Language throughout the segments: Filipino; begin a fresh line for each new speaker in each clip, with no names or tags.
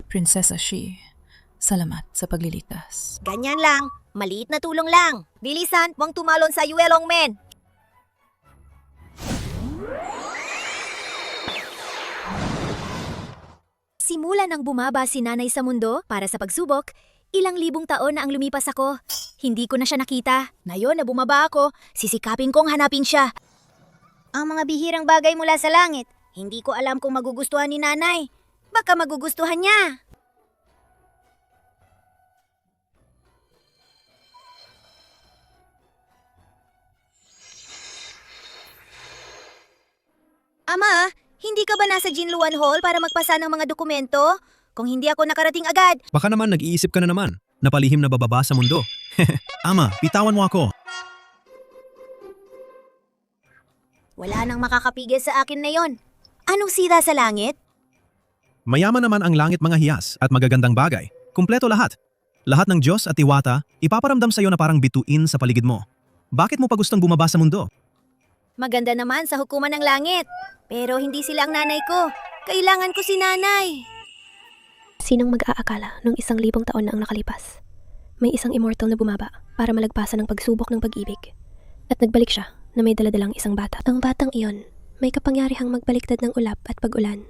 Prinsesa Shi, salamat sa pagliligtas.
Ganyan lang, maliit na tulong lang. Bilisan, huwag tumalon sa Yuelong Men. Simula nang bumaba si nanay sa mundo para sa pagsubok, ilang libong taon na ang lumipas ako. Hindi ko na siya nakita. Ngayon na bumaba ako, sisikapin kong hanapin siya. Ang mga bihirang bagay mula sa langit, hindi ko alam kung magugustuhan ni nanay. Baka magugustuhan niya. Ama, hindi ka ba nasa Jinluan Hall para magpasa ng mga dokumento? Kung hindi ako nakarating agad.
Baka naman nag-iisip ka na naman. Napalihim na bababa sa mundo. Ama, bitawan mo ako.
Wala nang makakapigil sa akin na yon. Anong sira sa langit?
Mayaman naman ang langit mga hiyas at magagandang bagay. Kumpleto lahat. Lahat ng Diyos at Iwata, ipaparamdam sa iyo na parang bituin sa paligid mo. Bakit mo pa gustong bumaba sa mundo?
Maganda naman sa hukuman ng langit. Pero hindi sila ang nanay ko. Kailangan ko si nanay.
Sinong mag-aakala nung 1,000 taon na ang nakalipas? May isang immortal na bumaba para malagpasan ng pagsubok ng pag-ibig. At nagbalik siya na may daladalang isang bata. Ang batang iyon may kapangyarihang magbaliktad ng ulap at pag-ulan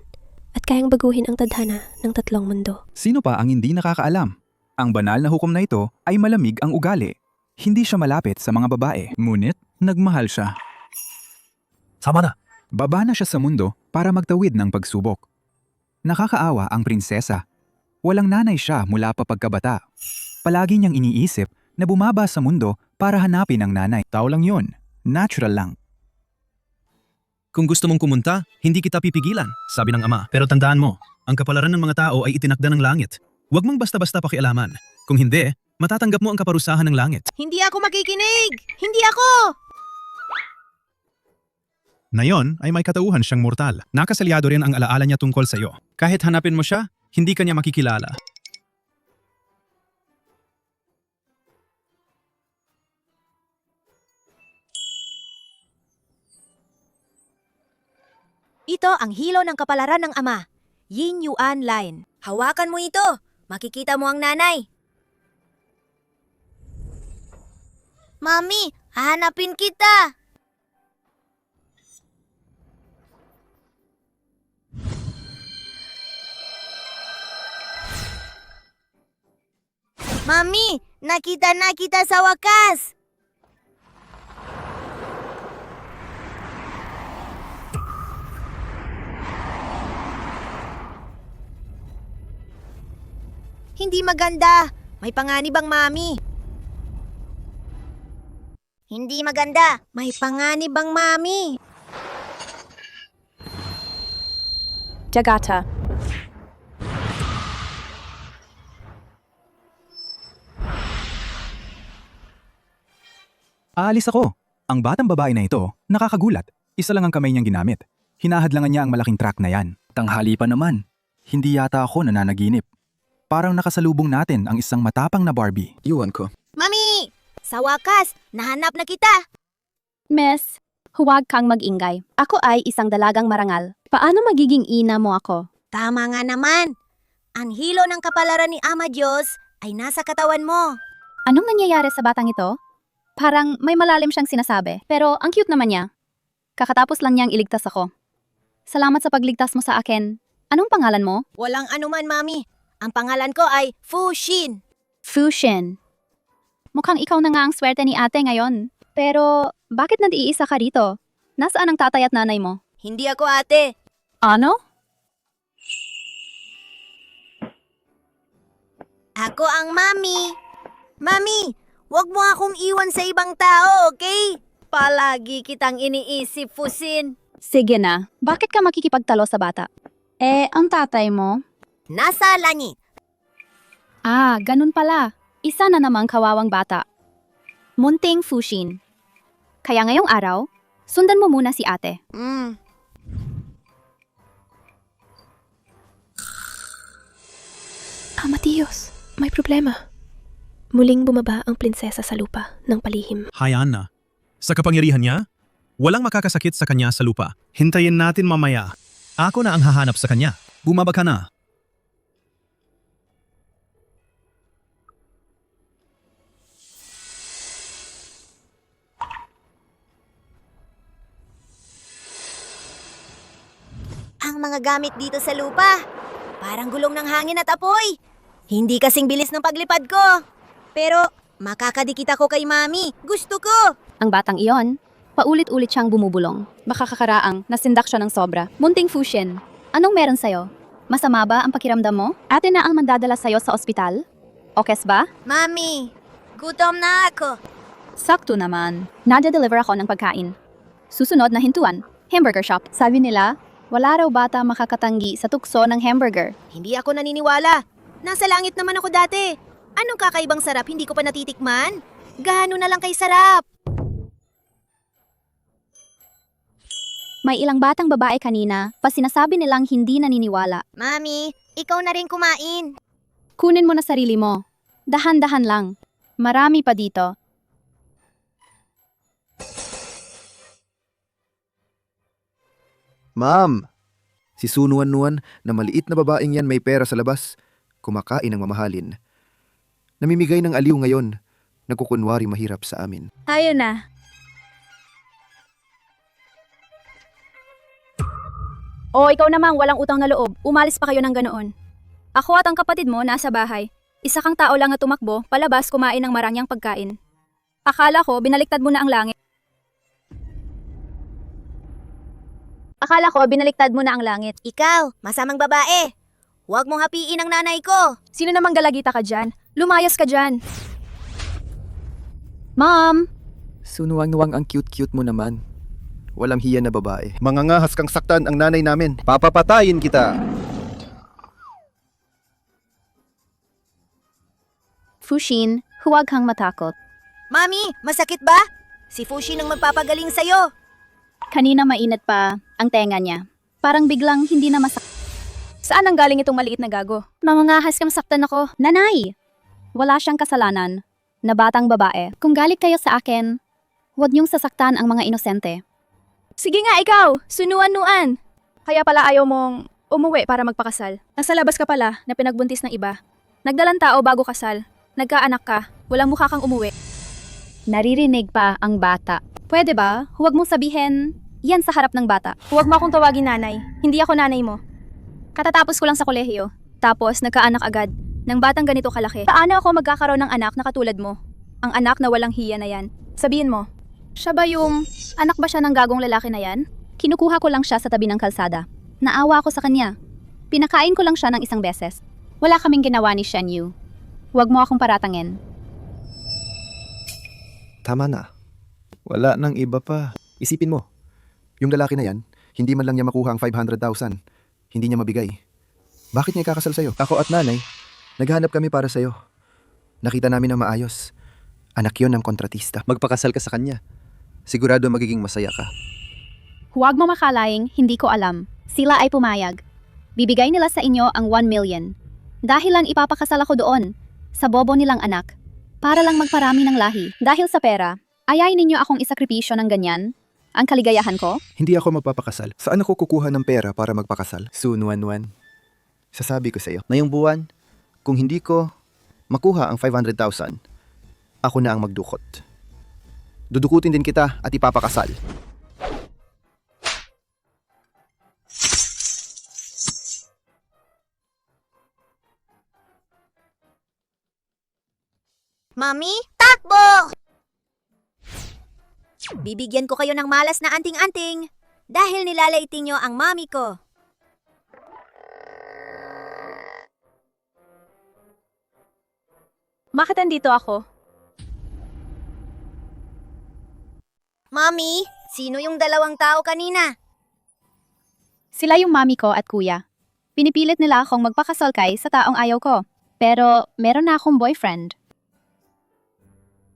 at kayang baguhin ang tadhana ng 3 mundo.
Sino pa ang hindi nakakaalam? Ang banal na hukom na ito ay malamig ang ugali. Hindi siya malapit sa mga babae, ngunit nagmahal siya.
Sama na.
Baba na siya sa mundo para magtawid ng pagsubok. Nakakaawa ang prinsesa. Walang nanay siya mula pa pagkabata. Palagi niyang iniisip na bumaba sa mundo para hanapin ang nanay. Tao lang yun. Natural lang.
Kung gusto mong kumunta, hindi kita pipigilan, sabi ng ama. Pero tandaan mo, ang kapalaran ng mga tao ay itinakda ng langit. Huwag mong basta-basta pakialaman. Kung hindi, matatanggap mo ang kaparusahan ng langit.
Hindi ako makikinig! Hindi ako!
Na yon ay may katauhan siyang mortal. Nakasalyado rin ang alaala niya tungkol sa iyo. Kahit hanapin mo siya, hindi ka niya makikilala.
Ito ang hilo ng kapalaran ng ama. Yin Yuan Line. Hawakan mo ito. Makikita mo ang nanay. Mami, hahanapin kita. Mami, nakita na kita sa wakas. Hindi maganda. May panganib ang mami. Hindi maganda. May panganib ang mami.
Jagata.
Aalis ako. Ang batang babae na ito, nakakagulat. Isa lang ang kamay niyang ginamit. Hinahadlangan niya ang malaking truck na yan. Tanghali pa naman. Hindi yata ako nananaginip. Parang nakasalubong natin ang isang matapang na Barbie. Iwan ko.
Mami! Sa wakas, nahanap na kita.
Miss, huwag kang mag-ingay. Ako ay isang dalagang marangal. Paano magiging ina mo ako?
Tama nga naman. Ang hilo ng kapalaran ni Ama Diyos ay nasa katawan mo.
Anong nangyayari sa batang ito? Parang may malalim siyang sinasabi, pero ang cute naman niya. Kakatapos lang niyang iligtas ako. Salamat sa pagligtas mo sa akin. Anong pangalan mo?
Walang anuman, Mami. Ang pangalan ko ay Fu Xin.
Fu Xin. Mukhang ikaw na nga ang swerte ni ate ngayon. Pero bakit nag-iisa ka rito? Nasaan ang tatay at nanay mo?
Hindi ako ate.
Ano?
Ako ang Mami. Mami, wag mo akong iwan sa ibang tao, okay? Palagi kitang iniisip, Fu Xin.
Sige na. Bakit ka makikipagtalo sa bata? Ang tatay mo?
Nasa langit.
Ah, ganun pala. Isa na namang kawawang bata. Munting Fu Xin. Kaya ngayong araw, sundan mo muna si ate.
Ama Diyos, may problema. Muling bumaba ang prinsesa sa lupa ng palihim.
Hayaan na. Sa kapangyarihan niya, walang makakasakit sa kanya sa lupa. Hintayin natin mamaya. Ako na ang hahanap sa kanya. Bumaba ka na.
mga gamit dito sa lupa. Parang gulong ng hangin at apoy. Hindi kasing bilis ng paglipad ko. Pero makakadikit ako kay Mami. Gusto ko.
Ang batang iyon, paulit-ulit siyang bumubulong. Baka kakaraang nasindak siya ng sobra. Munting Fushin, anong meron sa'yo? Masama ba ang pakiramdam mo? Ate na ang mandadala sa'yo sa ospital? Okes ba?
Mami, gutom na ako.
Sakto naman. Nade-deliver ako ng pagkain. Susunod na hintuan, hamburger shop. Sabi nila, wala raw bata makakatanggi sa tukso ng hamburger.
Hindi ako naniniwala. Nasa langit naman ako dati. Anong kakaibang sarap hindi ko pa natitikman? Gaano na lang kay sarap?
May ilang batang babae kanina, pa sinasabi nilang hindi naniniwala.
Mami, ikaw na rin kumain.
Kunin mo na sarili mo. Dahan-dahan lang. Marami pa dito.
Ma'am, si Sunuan-nuan na maliit na babaeng yan may pera sa labas, kumakain ng mamahalin. Namimigay ng aliw ngayon, nagkukunwari mahirap sa amin.
Ayun na.
O ikaw namang walang utang na loob, umalis pa kayo ng ganoon. Ako at ang kapatid mo nasa bahay. Isa kang tao lang na tumakbo, palabas kumain ng marangyang pagkain. Akala ko binaliktad mo na ang langit.
Ikaw, masamang babae. Huwag mong hapiin ang nanay ko.
Sino namang galagita ka dyan? Lumayas ka dyan.
Mom!
Sunuwang-nuwang ang cute-cute mo naman. Walang hiya na babae. Mangangahas kang saktan ang nanay namin. Papapatayin kita.
Fushin, huwag kang matakot.
Mami, masakit ba? Si Fushin ang magpapagaling sa'yo.
Kanina mainit pa ang tenga niya. Parang biglang hindi na masak...
Saan ang galing itong maliit na gago?
Mamangahas kang saktan ako. Nanay! Wala siyang kasalanan. Na batang babae. Kung galit kayo sa akin, huwag niyong sasaktan ang mga inosente.
Sige nga ikaw, sunuan-nuan. Kaya pala ayaw mong umuwi para magpakasal. Nasa labas ka pala na pinagbuntis ng iba. Nagdalang tao bago kasal. Nagkaanak ka, walang mukha kang umuwi.
Naririnig pa ang bata. Pwede ba? Huwag mong sabihin, yan sa harap ng bata.
Huwag mo akong tawagin nanay. Hindi ako nanay mo. Katatapos ko lang sa kolehiyo. Tapos nagkaanak agad. Ng batang ganito kalaki. Paano ako magkakaroon ng anak na katulad mo? Ang anak na walang hiya na yan. Sabihin mo, siya ba yung anak ba siya ng gagong lalaki na yan?
Kinukuha ko lang siya sa tabi ng kalsada. Naawa ako sa kanya. Pinakain ko lang siya ng isang beses. Wala kaming ginawa ni Shen Yu. Huwag mo akong paratangin.
Tama na. Wala nang iba pa. Isipin mo, yung lalaki na yan, hindi man lang niya makuha ang 500,000. Hindi niya mabigay. Bakit niya ikakasal sa'yo? Ako at nanay, naghanap kami para sa'yo. Nakita namin na maayos. Anak yon ng kontratista. Magpakasal ka sa kanya. Sigurado magiging masaya ka.
Huwag mo makalaing hindi ko alam. Sila ay pumayag. Bibigay nila sa inyo ang 1 million. Dahil lang ipapakasal ako doon, sa bobo nilang anak, para lang magparami ng lahi. Dahil sa pera, ayayin ninyo akong isakripisyo ng ganyan? Ang kaligayahan ko?
Hindi ako magpapakasal. Saan ako kukuha ng pera para magpakasal? Soon, sasabi ko sa'yo. Ngayong buwan, kung hindi ko makuha ang 500,000, ako na ang magdukot. Dudukutin din kita at ipapakasal.
Mami, takbo! Bibigyan ko kayo ng malas na anting-anting dahil nilalaitin nyo ang mami ko.
Bakit andito ako?
Mami, sino yung dalawang tao kanina?
Sila yung mami ko at kuya. Pinipilit nila akong magpakasal kay sa taong ayaw ko. Pero meron na akong boyfriend.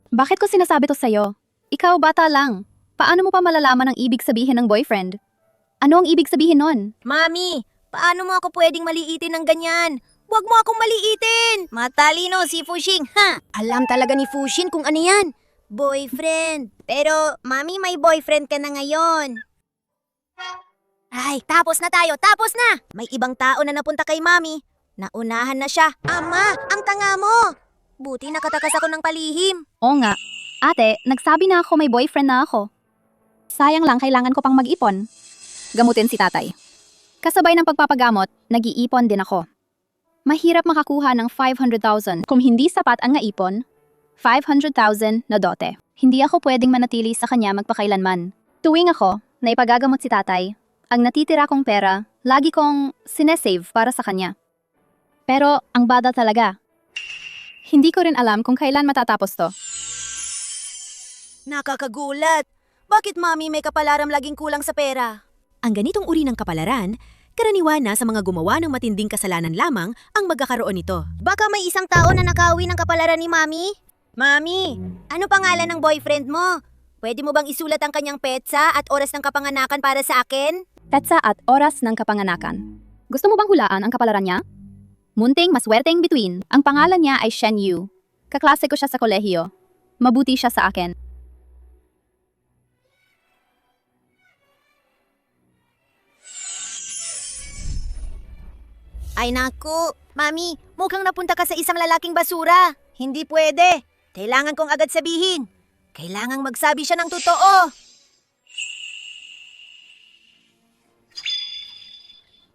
Bakit ko sinasabi to sa'yo? Ikaw bata lang. Paano mo pa malalaman ang ibig sabihin ng boyfriend? Ano ang ibig sabihin nun?
Mami, paano mo ako pwedeng maliitin ng ganyan? Huwag mo akong maliitin! Matalino si Fushing, ha? Alam talaga ni Fushin kung ano yan. Boyfriend. Pero, Mami, may boyfriend ka na ngayon. Ay, tapos na tayo, tapos na! May ibang tao na napunta kay Mami. Naunahan na siya. Ama, ang tanga mo! Buti nakatakas ako ng palihim.
Oo nga. Ate, nagsabi na ako may boyfriend na ako. Sayang lang, kailangan ko pang mag-ipon. Gamutin si tatay. Kasabay ng pagpapagamot, nag-iipon din ako. Mahirap makakuha ng 500,000 kung hindi sapat ang naipon. 500,000 na dote. Hindi ako pwedeng manatili sa kanya magpakailanman. Tuwing ako na ipagagamot si tatay, ang natitira kong pera, lagi kong sinesave para sa kanya. Pero ang bada talaga. Hindi ko rin alam kung kailan matatapos to.
Nakakagulat! Bakit mami may kapalaran laging kulang sa pera? Ang ganitong uri ng kapalaran, karaniwan na sa mga gumawa ng matinding kasalanan lamang ang magkakaroon nito. Baka may isang tao na nakauwi ng kapalaran ni mami? Mami, ano pangalan ng boyfriend mo? Pwede mo bang isulat ang kanyang petsa at oras ng kapanganakan para sa akin?
Petsa at oras ng kapanganakan. Gusto mo bang hulaan ang kapalaran niya? Munting maswerteng bituin. Ang pangalan niya ay Shen Yu. Kaklase ko siya sa kolehiyo. Mabuti siya sa akin.
Ay naku, mami, mukhang napunta ka sa isang lalaking basura. Hindi pwede. Kailangan kong agad sabihin. Kailangang magsabi siya ng totoo.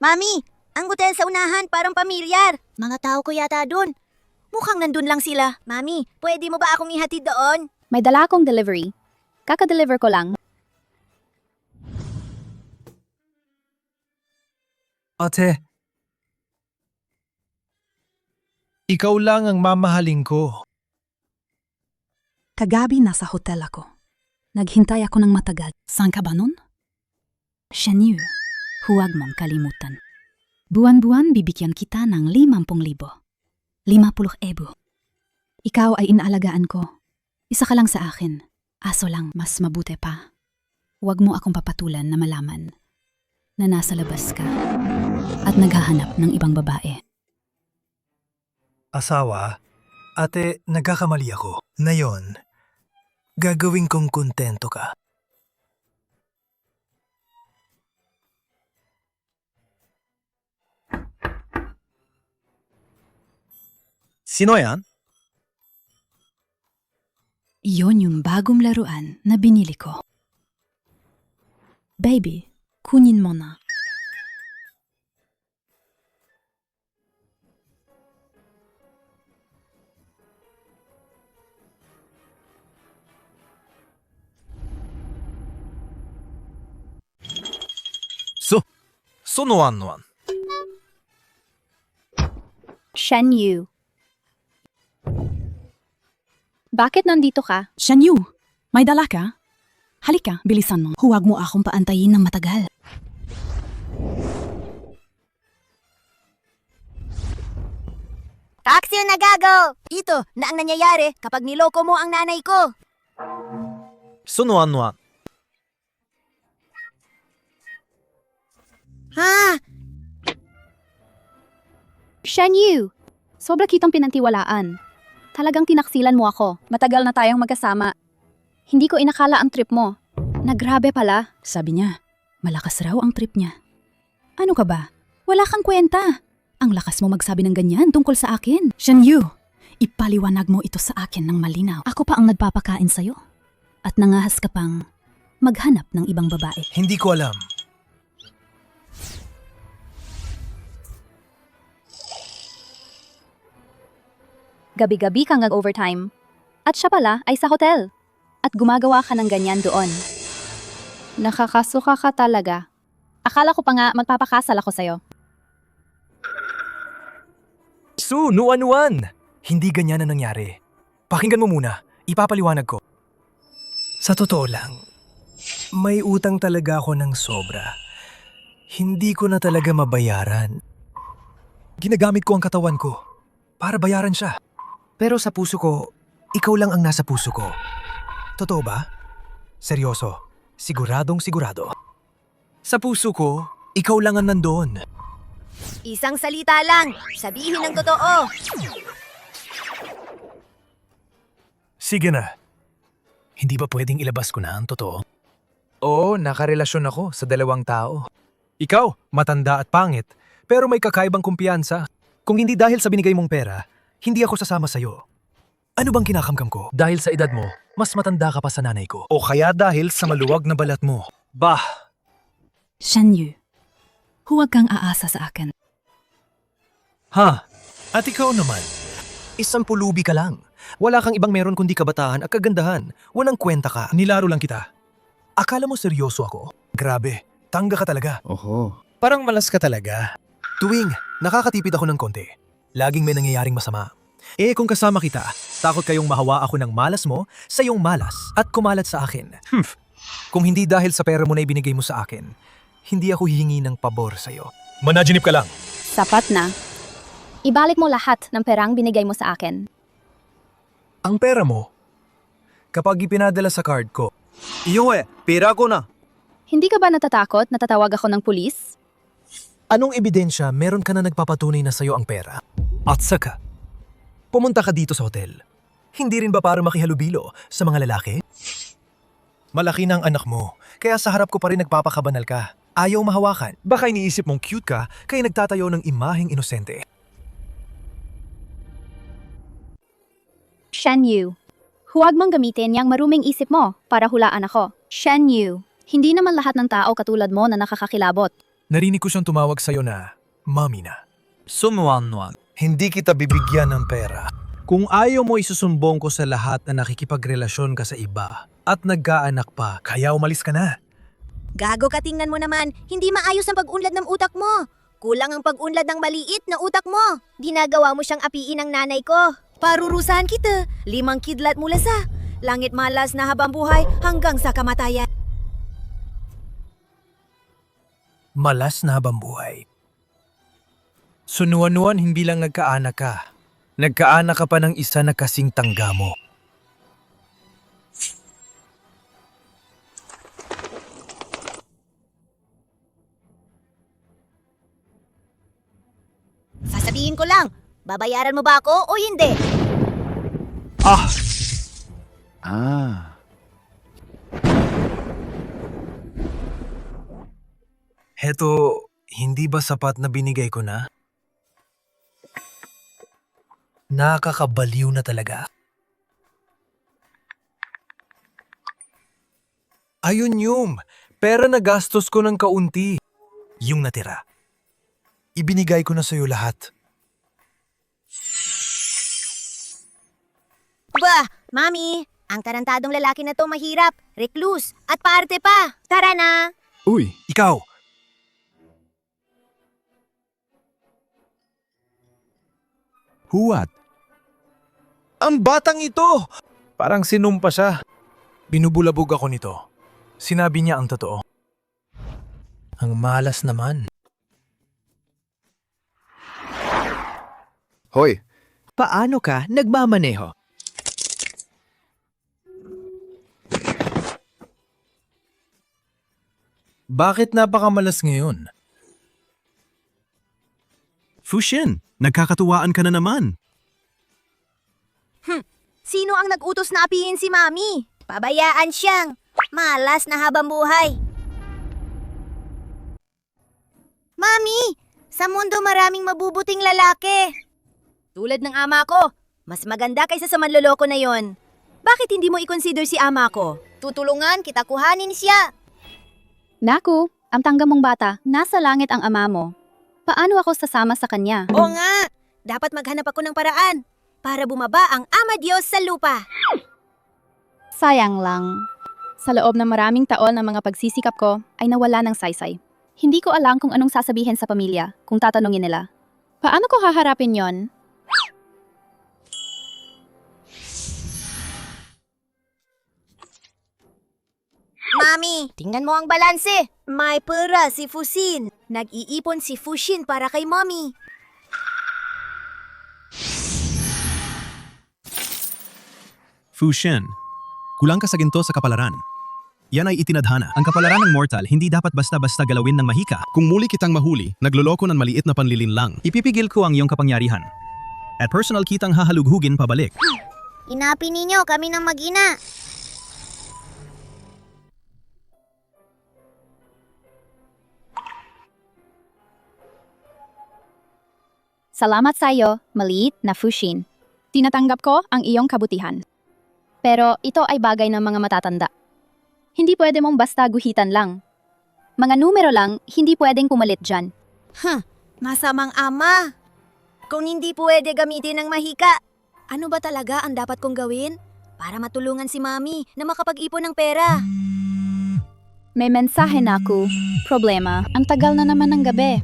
Mami, ang hotel sa unahan parang pamilyar. Mga tao ko yata doon. Mukhang nandun lang sila. Mami, pwede mo ba akong ihatid doon?
May dala akong delivery. Kaka-deliver ko lang.
Ate, ikaw lang ang mamahalin ko.
Kagabi nasa hotel ako. Naghintay ako ng matagal. Saan ka ba nun? Shen Yu, huwag mong kalimutan. Buwan-buwan bibigyan kita ng 50,000. 50,000. Ikaw ay inaalagaan ko. Isa ka lang sa akin. Aso lang, mas mabuti pa. Huwag mo akong papatulan na malaman na nasa labas ka at naghahanap ng ibang babae.
Asawa, ate, nagkakamali ako. Ngayon, gagawin kong kontento ka.
Sino yan?
Iyon yung bagong laruan na binili ko. Baby, kunin mo na.
Sonoan.
Shen Yu. Bakit nandito ka?
Shen Yu, may dala ka? Halika, bilisan mo. Huwag mo akong paantayin ng matagal.
Taxi na gago! Ito na ang nangyayari kapag niloko mo ang nanay ko.
Sonoan.
Ha?
Shen Yu! Sobra kitang pinantiwalaan. Talagang tinaksilan mo ako. Matagal na tayong magkasama. Hindi ko inakala ang trip mo. Nagrabe pala.
Sabi niya, malakas raw ang trip niya. Ano ka ba? Wala kang kwenta. Ang lakas mo magsabi ng ganyan tungkol sa akin. Shen Yu, ipaliwanag mo ito sa akin ng malinaw. Ako pa ang nagpapakain sa'yo. At nangahas ka pang maghanap ng ibang babae.
Hindi ko alam.
Gabi-gabi kang nag-overtime. At siya pala ay sa hotel. At gumagawa ka ng ganyan doon. Nakakasuka ka talaga. Akala ko pa nga magpapakasal ako sa'yo.
Nuan. Hindi ganyan na nangyari. Pakinggan mo muna. Ipapaliwanag ko. Sa totoo lang, may utang talaga ako ng sobra. Hindi ko na talaga mabayaran. Ginagamit ko ang katawan ko para bayaran siya. Pero sa puso ko, ikaw lang ang nasa puso ko. Totoo ba? Seryoso. Siguradong sigurado. Sa puso ko, ikaw lang ang nandoon.
Isang salita lang. Sabihin ang totoo.
Sige na. Hindi ba pwedeng ilabas ko na ang totoo? Oo, nakarelasyon ako sa dalawang tao. Ikaw, matanda at pangit, pero may kakaibang kumpiyansa. Kung hindi dahil sa binigay mong pera, hindi ako sasama sa'yo. Ano bang kinakamkam ko? Dahil sa edad mo, mas matanda ka pa sa nanay ko. O kaya dahil sa maluwag na balat mo. Bah!
Shen Yu, Huwag kang aasa sa akin.
Ha? At ikaw naman? Isang pulubi ka lang. Wala kang ibang meron kundi kabataan at kagandahan. Walang kwenta ka.
Nilaro lang kita.
Akala mo seryoso ako? Grabe, tangga ka talaga.
Oho.
Parang malas ka talaga. Tuwing nakakatipid ako ng konti, laging may nangyayaring masama. Kung kasama kita, takot kayong mahawa ako ng malas mo sa iyong malas at kumalat sa akin. Kung hindi dahil sa pera mo na ibinigay mo sa akin, hindi ako hihingi ng pabor sa iyo. Managinip ka lang.
Sapat na. Ibalik mo lahat ng perang binigay mo sa akin.
Ang pera mo, kapag ipinadala sa card ko, pera ko na.
Hindi ka ba natatakot na tatawag ako ng pulis?
Anong ebidensya meron ka na nagpapatunay na sa'yo ang pera? At saka, pumunta ka dito sa hotel. Hindi rin ba para makihalubilo sa mga lalaki? Malaki ng anak mo, kaya sa harap ko pa rin nagpapakabanal ka. Ayaw mahawakan. Baka iniisip mong cute ka, kaya nagtatayo ng imaheng inosente.
Shen Yu. Huwag mong gamitin yang maruming isip mo para hulaan ako. Shen Yu. Hindi naman lahat ng tao katulad mo na nakakakilabot.
Narinig ko siyang tumawag sa'yo na, Mami na.
Sumuanwan.
Hindi kita bibigyan ng pera. Kung ayaw mo isusumbong ko sa lahat na nakikipagrelasyon ka sa iba at nagkaanak pa, kaya umalis ka na.
Gago ka, tingnan mo naman. Hindi maayos ang pag-unlad ng utak mo. Kulang ang pag-unlad ng maliit na utak mo. Ginagawa mo siyang apiin ng nanay ko. Parurusahan kita. 5 kidlat mula sa langit malas na habang buhay hanggang sa kamatayan.
Malas na habang buhay. Sunuan-nuan hindi lang nagkaanak ka. Nagkaanak ka pa ng isa na kasing tangga mo.
Sasabihin ko lang, babayaran mo ba ako o hindi?
Ah! Heto, hindi ba sapat na binigay ko na? Nakakabaliw na talaga. Ayun yung, pera na gastos ko ng kaunti. Yung natira. Ibinigay ko na sa'yo lahat.
Bah, Mami, ang tarantadong lalaki na to mahirap, recluse, at paarte pa. Tara na!
Uy,
Ikaw!
Huwat.
Ang batang ito! Parang sinumpa siya. Binubulabog ako nito. Sinabi niya ang totoo. Ang malas naman.
hoy,
Paano ka nagmamaneho?
Bakit napakamalas ngayon?
Fushin, nagkakatuwaan ka na naman.
Sino ang nag-utos na apihin si Mami? Pabayaan siyang malas na habang buhay. Mami, sa mundo maraming mabubuting lalaki. Tulad ng ama ko, mas maganda kaysa sa manloloko na yon. Bakit hindi mo i-consider si ama ko? Tutulungan kita kuhanin siya.
Naku, ang tangga mong bata, nasa langit ang ama mo. Paano ako sasama sa kanya?
Oo nga, dapat maghanap ako ng paraan para bumaba ang Ama Diyos sa lupa.
Sayang lang. Sa loob ng maraming taon ng mga pagsisikap ko ay nawala ng saysay. Hindi ko alam kung anong sasabihin sa pamilya kung tatanungin nila. Paano ko haharapin yon?
Mami, tingnan mo ang balanse. May pera si Fusin. Nag-iipon si Fushin para kay Mommy.
Fushin, kulang ka sa ginto sa kapalaran. Yan ay itinadhana. Ang kapalaran ng mortal hindi dapat basta-basta galawin ng mahika. Kung muli kitang mahuli, nagloloko ng maliit na panlilinlang, ipipigil ko ang iyong kapangyarihan. At personal kitang hahalughugin pabalik.
Inapi ninyo kami ng mag-ina.
Salamat sa iyo, maliit na Fushin. Tinatanggap ko ang iyong kabutihan. Pero ito ay bagay ng mga matatanda. Hindi pwede mong basta guhitan lang. Mga numero lang, hindi pwedeng pumalit dyan.
Masamang ama. Kung hindi pwede gamitin ng mahika, ano ba talaga ang dapat kong gawin para matulungan si Mami na makapag-ipon ng pera?
May mensahe na ako. Problema, ang tagal na naman ng gabi.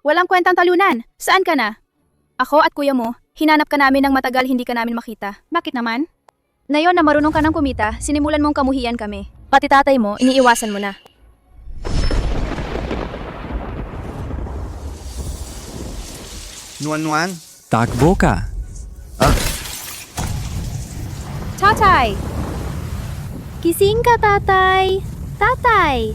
Walang kwentang talunan. Saan ka na? Ako at kuya mo, hinanap ka namin ng matagal hindi ka namin makita. Bakit naman? Ngayon na marunong ka ng kumita, sinimulan mong kamuhian kami. Pati tatay mo, iniiwasan mo na.
Nuan-nuan?
Takbo ka.
Tatay! Gising ka, tatay! Tatay!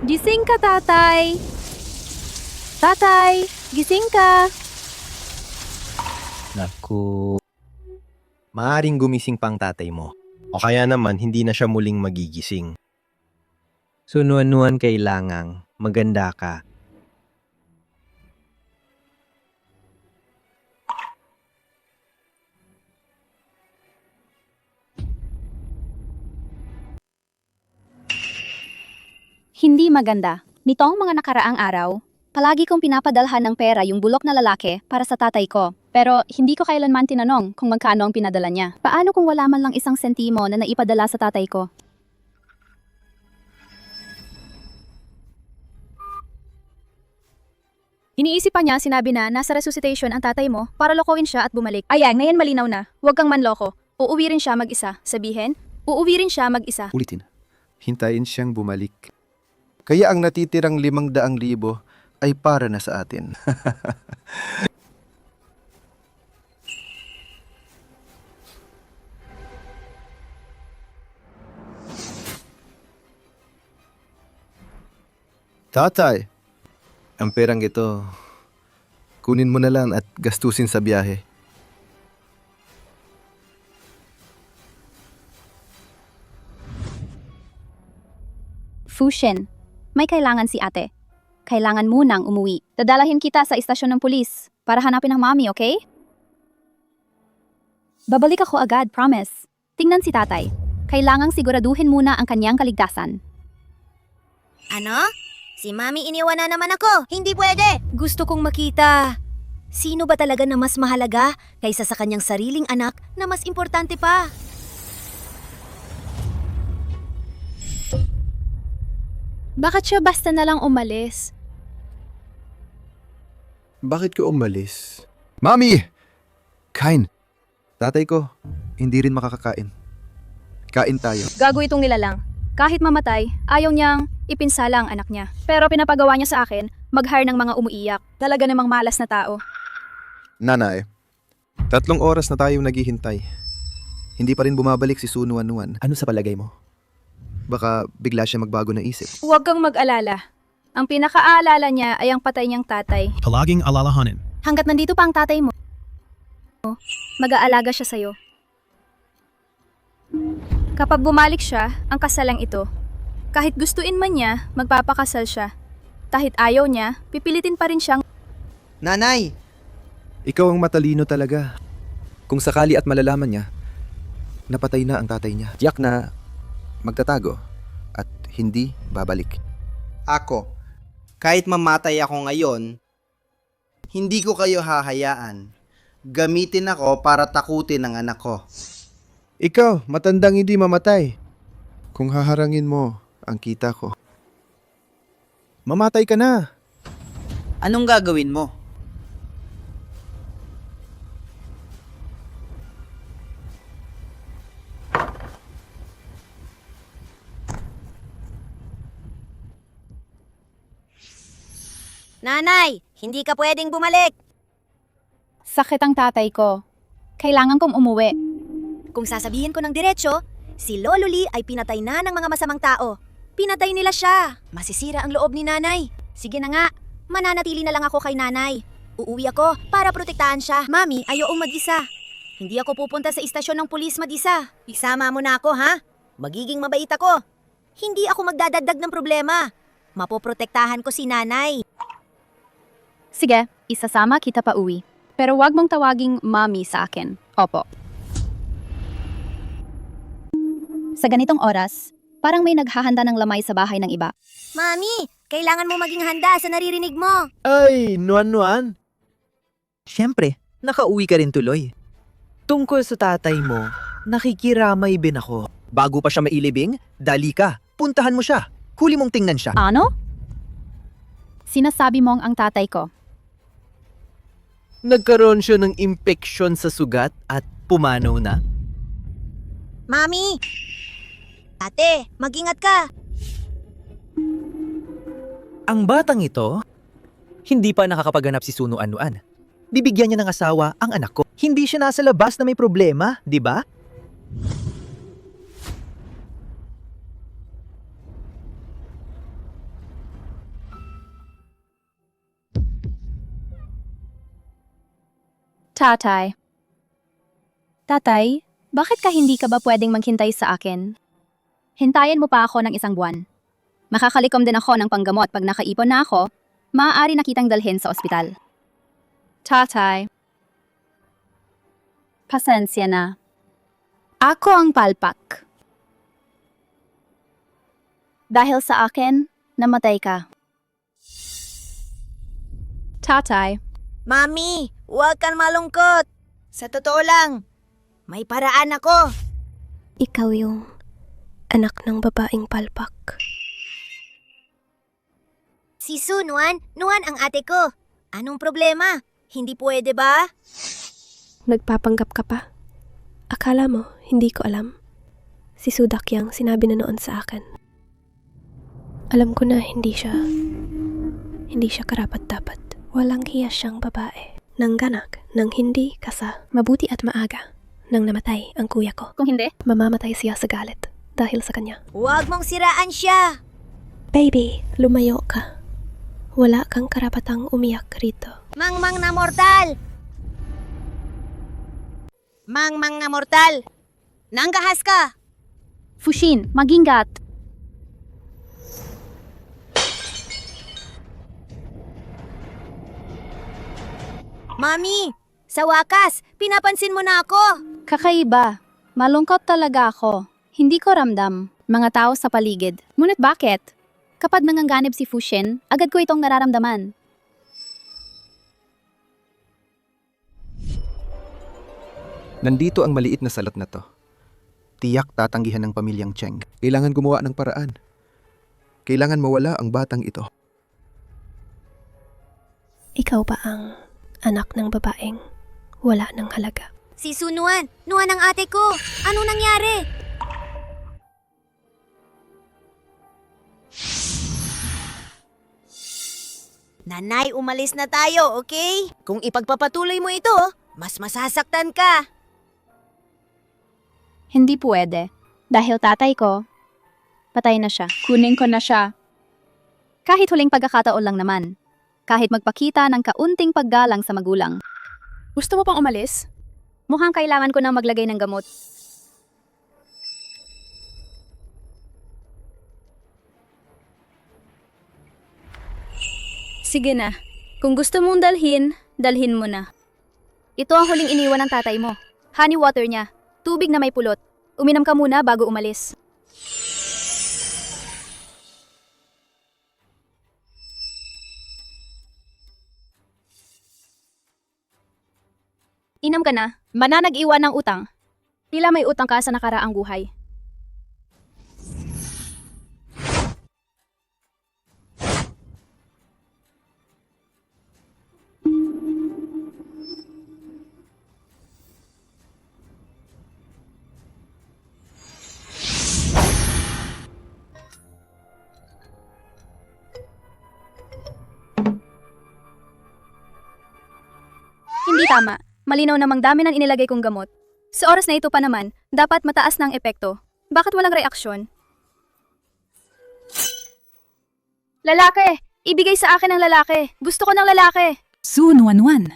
Gising ka, tatay! Tatay! Gising ka!
Naku. Maaring gumising pang tatay mo. O kaya naman hindi na siya muling magigising. Sunuan-nuan kailangang maganda ka.
Hindi maganda. Nitong mga nakaraang araw, palagi kong pinapadalhan ng pera yung bulok na lalaki para sa tatay ko. Pero hindi ko kailanman tinanong kung magkano ang pinadala niya. Paano kung wala man lang isang sentimo na naipadala sa tatay ko?
Iniisip pa niya, sinabi na nasa resuscitation ang tatay mo para lokohin siya at bumalik. Ayan, ngayon malinaw na. Huwag kang manloko. Uuwi rin siya mag-isa. Sabihin, uuwi rin siya mag-isa.
Ulitin. Hintayin siyang bumalik. Kaya ang natitirang 500,000 ay para na sa atin. Tatay, ang perang ito, kunin mo na lang at gastusin sa biyahe.
Fushin, may kailangan si ate. Kailangan munang umuwi. Dadalahin kita sa istasyon ng pulis para hanapin ang mami, okay? Babalik ako agad, promise. Tingnan si tatay. Kailangang siguraduhin muna ang kanyang kaligtasan.
Ano? Si Mami iniwan na naman ako. Hindi pwede. Gusto kong makita. Sino ba talaga na mas mahalaga kaysa sa kanyang sariling anak na mas importante pa?
Bakit siya basta na lang umalis?
Bakit ko umalis? Mami! Kain. Tatay ko, hindi rin makakakain. Kain tayo.
Gago itong nilalang. Kahit mamatay, ayaw niyang ipinsala ang anak niya. Pero pinapagawa niya sa akin, mag-hire ng mga umuiyak. Talaga namang malas na tao.
Nanay, 3 oras na tayong naghihintay. Hindi pa rin bumabalik si Sunuan-nuan. Ano sa palagay mo? Baka bigla siya magbago ng isip.
Huwag kang mag-alala. Ang pinakaalala niya ay ang patay niyang tatay.
Palaging alalahanin.
Hanggat nandito pa ang tatay mo, mag-aalaga siya sa'yo. Kapag bumalik siya, ang kasalang ito. Kahit gustuin man niya, magpapakasal siya. Kahit ayaw niya, pipilitin pa rin siyang...
Nanay! Ikaw ang matalino talaga. Kung sakali at malalaman niya, napatay na ang tatay niya. Tiyak na magtatago at hindi babalik.
Ako, kahit mamatay ako ngayon, hindi ko kayo hahayaan. Gamitin ako para takutin ang anak ko.
Ikaw, matandang hindi mamatay. Kung haharangin mo ang kita ko, mamatay ka na.
Anong gagawin mo?
Nanay, hindi ka pwedeng bumalik.
Sakit ang tatay ko. Kailangan kong umuwi.
Kung sasabihin ko ng diretsyo, si Lolo Lee ay pinatay na ng mga masamang tao. Pinatay nila siya. Masisira ang loob ni nanay. Sige na nga, mananatili na lang ako kay nanay. Uuwi ako para protektahan siya. Mami, ayaw mag-isa. Hindi ako pupunta sa istasyon ng pulis mag-isa. Isama mo na ako, ha? Magiging mabait ako. Hindi ako magdadagdag ng problema. Mapoprotektahan ko si nanay.
Sige, isasama kita pa uwi. Pero wag mong tawaging mommy sa akin. Opo. Sa ganitong oras, parang may naghahanda ng lamay sa bahay ng iba.
Mami, kailangan mo maging handa sa naririnig mo.
Ay, Nuan-Nuan. Siyempre, nakauwi ka rin tuloy. Tungkol sa tatay mo, nakikiramay din ako. Bago pa siya mailibing, dali ka. Puntahan mo siya. Huli mong tingnan siya.
Ano? Sinasabi mong ang tatay ko.
Nagkaroon siya ng impeksyon sa sugat at pumanaw na.
Mami! Ate, mag-ingat ka.
Ang batang ito, hindi pa nakakapaganap si Suno Anuan. Bibigyan niya ng asawa ang anak ko. Hindi siya nasa labas na may problema, di ba?
Tatay. Tatay, bakit ka hindi ka ba pwedeng maghintay sa akin? Hintayin mo pa ako ng 1 buwan. Makakalikom din ako ng panggamot pag nakaipon na ako, maaari na kitang dalhin sa ospital. Tatay. Pasensya na. Ako ang palpak. Dahil sa akin, namatay ka. Tatay.
Mami, huwag kang malungkot. Sa totoo lang, may paraan ako.
Ikaw yung anak ng babaeng palpak.
Si Su, Nuan ang ate ko. Anong problema? Hindi pwede ba?
Nagpapanggap ka pa? Akala mo, hindi ko alam. Si Sudakyang sinabi na noon sa akin. Alam ko na hindi siya karapat-dapat. Walang hiya siyang babae. Nangganak nang hindi kasa. Mabuti at maaga nang namatay ang kuya ko.
Kung hindi,
Mamamatay siya sa galit dahil sa kanya.
Huwag mong siraan siya.
Baby, lumayo ka. Wala kang karapatang umiyak rito.
Mangmang na mortal! Mangmang na mortal! Nanggahas ka!
Fushin, magingat.
Mami, sa wakas, pinapansin mo na ako.
Kakaiba. Malungkot talaga ako. Hindi ko ramdam. Mga tao sa paligid. Ngunit bakit? Kapag nanganganib si Fushin, agad ko itong nararamdaman.
Nandito ang maliit na salat na to. Tiyak tatanggihan ng pamilyang Cheng. Kailangan gumawa ng paraan. Kailangan mawala ang batang ito.
Ikaw ba ang anak ng babaeng wala ng halaga?
Si Su, Nuan ang ate ko. Ano nangyari? Nanay, umalis na tayo, okay? Kung ipagpapatuloy mo ito, mas masasaktan ka.
Hindi pwede. Dahil tatay ko, patay na siya. Kunin ko na siya. Kahit huling pagkakataon lang naman. Kahit magpakita ng kaunting paggalang sa magulang.
Gusto mo pang umalis?
Mukhang kailangan ko nang maglagay ng gamot. Sige na. Kung gusto mong dalhin mo na. Ito ang huling iniwan ng tatay mo. Honey water niya. Tubig na may pulot. Uminom ka muna bago umalis. Inom ka na. Mananag-iwan ng utang. Tila may utang ka sa nakaraang buhay. Hindi tama. Malinaw namang dami ng inilagay kong gamot. Sa oras na ito pa naman, dapat mataas na ang epekto. Bakit walang reaksyon? Lalaki! Ibigay sa akin ang lalaki! Gusto ko ng lalaki!
Su Nuan.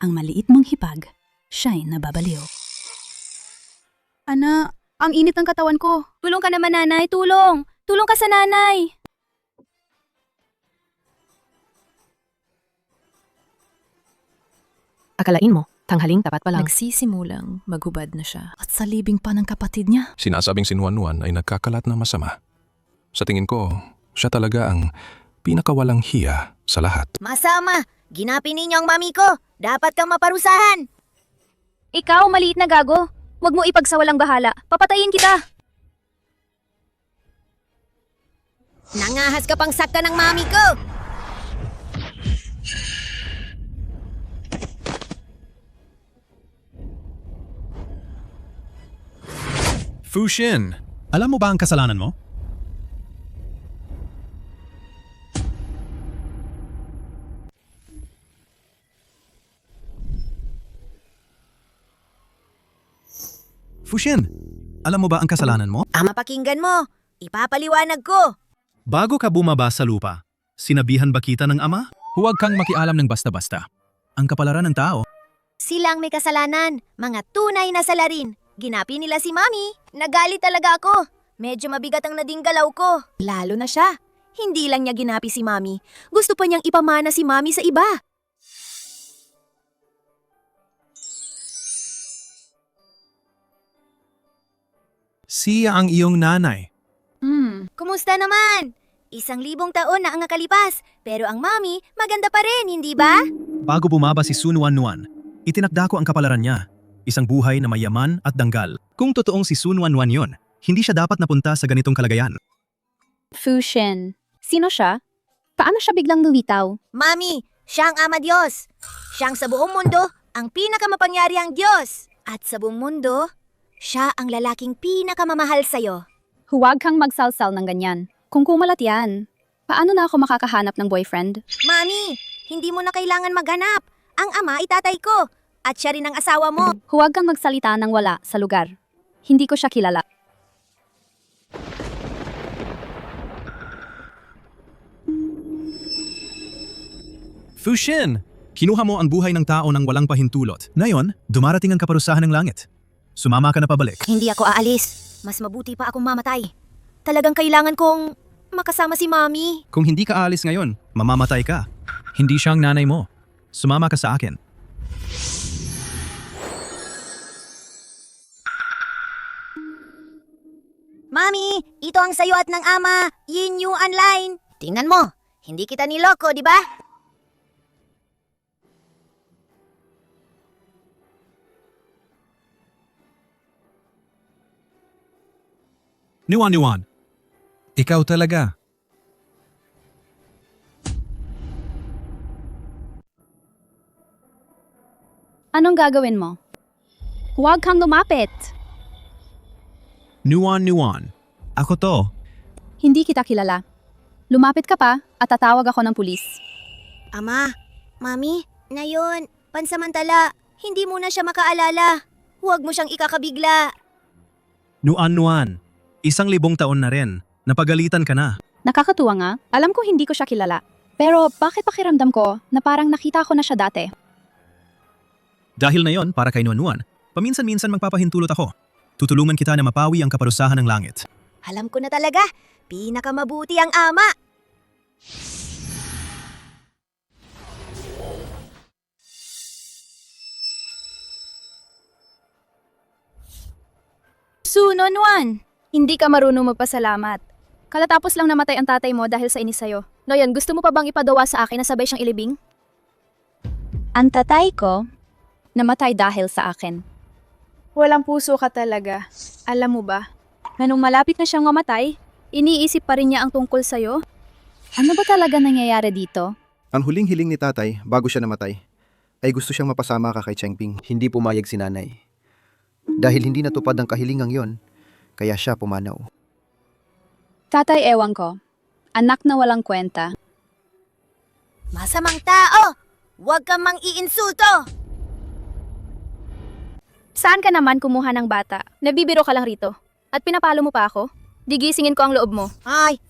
Ang maliit mong hipag, siya'y nababaliw.
Ana, ang init ng katawan ko. Tulong ka naman, nanay. Tulong! Tulong ka sa nanay!
Akalain mo,
Tanghaling tapat pa lang. Nagsisimulang maghubad na siya at sa libing pa ng kapatid niya.
Sinasabing si Nuan ay nagkakalat ng masama. Sa tingin ko, siya talaga ang pinakawalang hiya sa lahat.
Masama! Ginapin ninyo ang mami ko! Dapat kang maparusahan!
Ikaw, maliit na gago. Huwag mo ipagsawalang bahala. Papatayin kita.
Nangahas ka pang sakta ng mami ko!
Fushin, alam mo ba ang kasalanan mo? Fushin, alam mo ba ang kasalanan mo?
Ama, pakinggan mo! Ipapaliwanag ko!
Bago ka bumaba sa lupa, sinabihan ba kita ng ama? Huwag kang makialam ng basta-basta. Ang kapalaran ng tao.
Silang may kasalanan, mga tunay na salarin. Ginapi nila si mami. Nagalit talaga ako. Medyo mabigat ang naging galaw ko. Lalo na siya. Hindi lang niya ginapi si mami. Gusto pa niyang ipamana si mami sa iba.
Siya ang iyong nanay.
Kumusta naman? 1,000 taon na ang nakalipas, pero ang mami maganda pa rin, hindi ba?
Bago bumaba si Sun Wanwan, itinakda ko ang kapalaran niya. Isang buhay na mayaman at danggal. Kung totoong si Sun Wanwan yon, hindi siya dapat napunta sa ganitong kalagayan.
Fushin. Sino siya? Paano siya biglang lumitaw?
Mami, siya ang Ama Diyos. Siyang sa buong mundo ang pinakamapangyarihang Diyos. At sa buong mundo, siya ang lalaking pinakamamahal sa'yo.
Huwag kang magsalsal ng ganyan. Kung kumalat yan, paano na ako makakahanap ng boyfriend?
Mami, hindi mo na kailangan maghanap. Ang ama ay tatay ko. At siya rin ang asawa mo.
Huwag kang magsalita ng wala sa lugar. Hindi ko siya kilala.
Fushin, kinuha mo ang buhay ng tao ng walang pahintulot. Ngayon, dumarating ang kaparusahan ng langit. Sumama ka na pabalik.
Hindi ako aalis. Mas mabuti pa akong mamatay. Talagang kailangan kong makasama si Mami.
Kung hindi ka aalis ngayon, mamamatay ka. Hindi siya ang nanay mo. Sumama ka sa akin.
Mami, ito ang sayo at ng ama. Yin Yu Online. Tingnan mo, hindi kita niloko, di ba?
Nuan, ikaw talaga.
Anong gagawin mo? Huwag kang lumapit.
Nuan, ako to.
Hindi kita kilala. Lumapit ka pa at tatawag ako ng pulis.
Ama, Mami, ngayon, pansamantala, hindi mo na siya makaalala. Huwag mo siyang ikakabigla.
Nuan, 1,000 taon na rin. Napagalitan ka na.
Nakakatuwa nga. Alam ko hindi ko siya kilala. Pero bakit pakiramdam ko na parang nakita ko na siya dati?
Dahil na yon, para kay Nuan, paminsan-minsan magpapahintulot ako. Tutulungan kita na mapawi ang kaparusahan ng langit.
Alam ko na talaga, pinakamabuti ang ama.
Sunonwan! Hindi ka marunong magpasalamat. Kalatapos lang namatay ang tatay mo dahil sa inis sa'yo. Ngayon, gusto mo pa bang ipadawa sa akin na sabay siyang ilibing?
Ang tatay ko, namatay dahil sa akin.
Walang puso ka talaga. Alam mo ba, na nung malapit na siyang mamatay, iniisip pa rin niya ang tungkol sa'yo?
Ano ba talaga nangyayari dito?
Ang huling hiling ni tatay bago siya namatay ay gusto siyang mapasama ka kay Chengping. Hindi pumayag si nanay. Dahil hindi natupad ang kahilingang yon, kaya siya pumanaw.
Tatay, ewan ko. Anak na walang kwenta.
Masamang tao! Huwag kang mang-iinsulto!
Saan ka naman kumuha ng bata? Nagbibiro ka lang rito. At pinapalo mo pa ako? Digisingin ko ang loob mo.
Ay!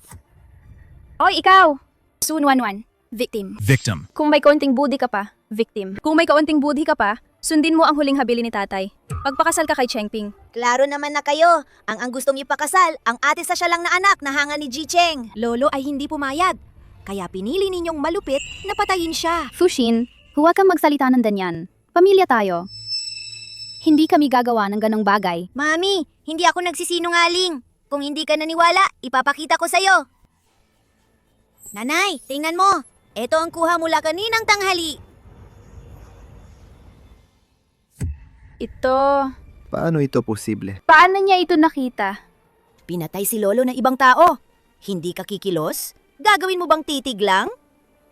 Oy, ikaw! Sunwanwan. Victim.
Victim.
Kung may kaunting budi ka pa, victim. Kung may kaunting budi ka pa, sundin mo ang huling habili ni tatay. Pagpakasal ka kay Chengping.
Klaro naman na kayo. Ang gustong ipakasal, ang ate sa siya lang na anak na hanga ni Ji Cheng. Lolo ay hindi pumayag. Kaya pinili ninyong malupit na patayin siya.
Fushin, huwag kang magsalita ng ganyan. Pamilya tayo. Hindi kami gagawa ng ganong bagay.
Mami, hindi ako nagsisinungaling. Kung hindi ka naniwala, ipapakita ko sa'yo. Nanay, tingnan mo. Ito ang kuha mula kaninang tanghali.
Ito...
Paano ito posible?
Paano niya ito nakita?
Pinatay si Lolo ng ibang tao. Hindi ka kikilos? Gagawin mo bang titig lang?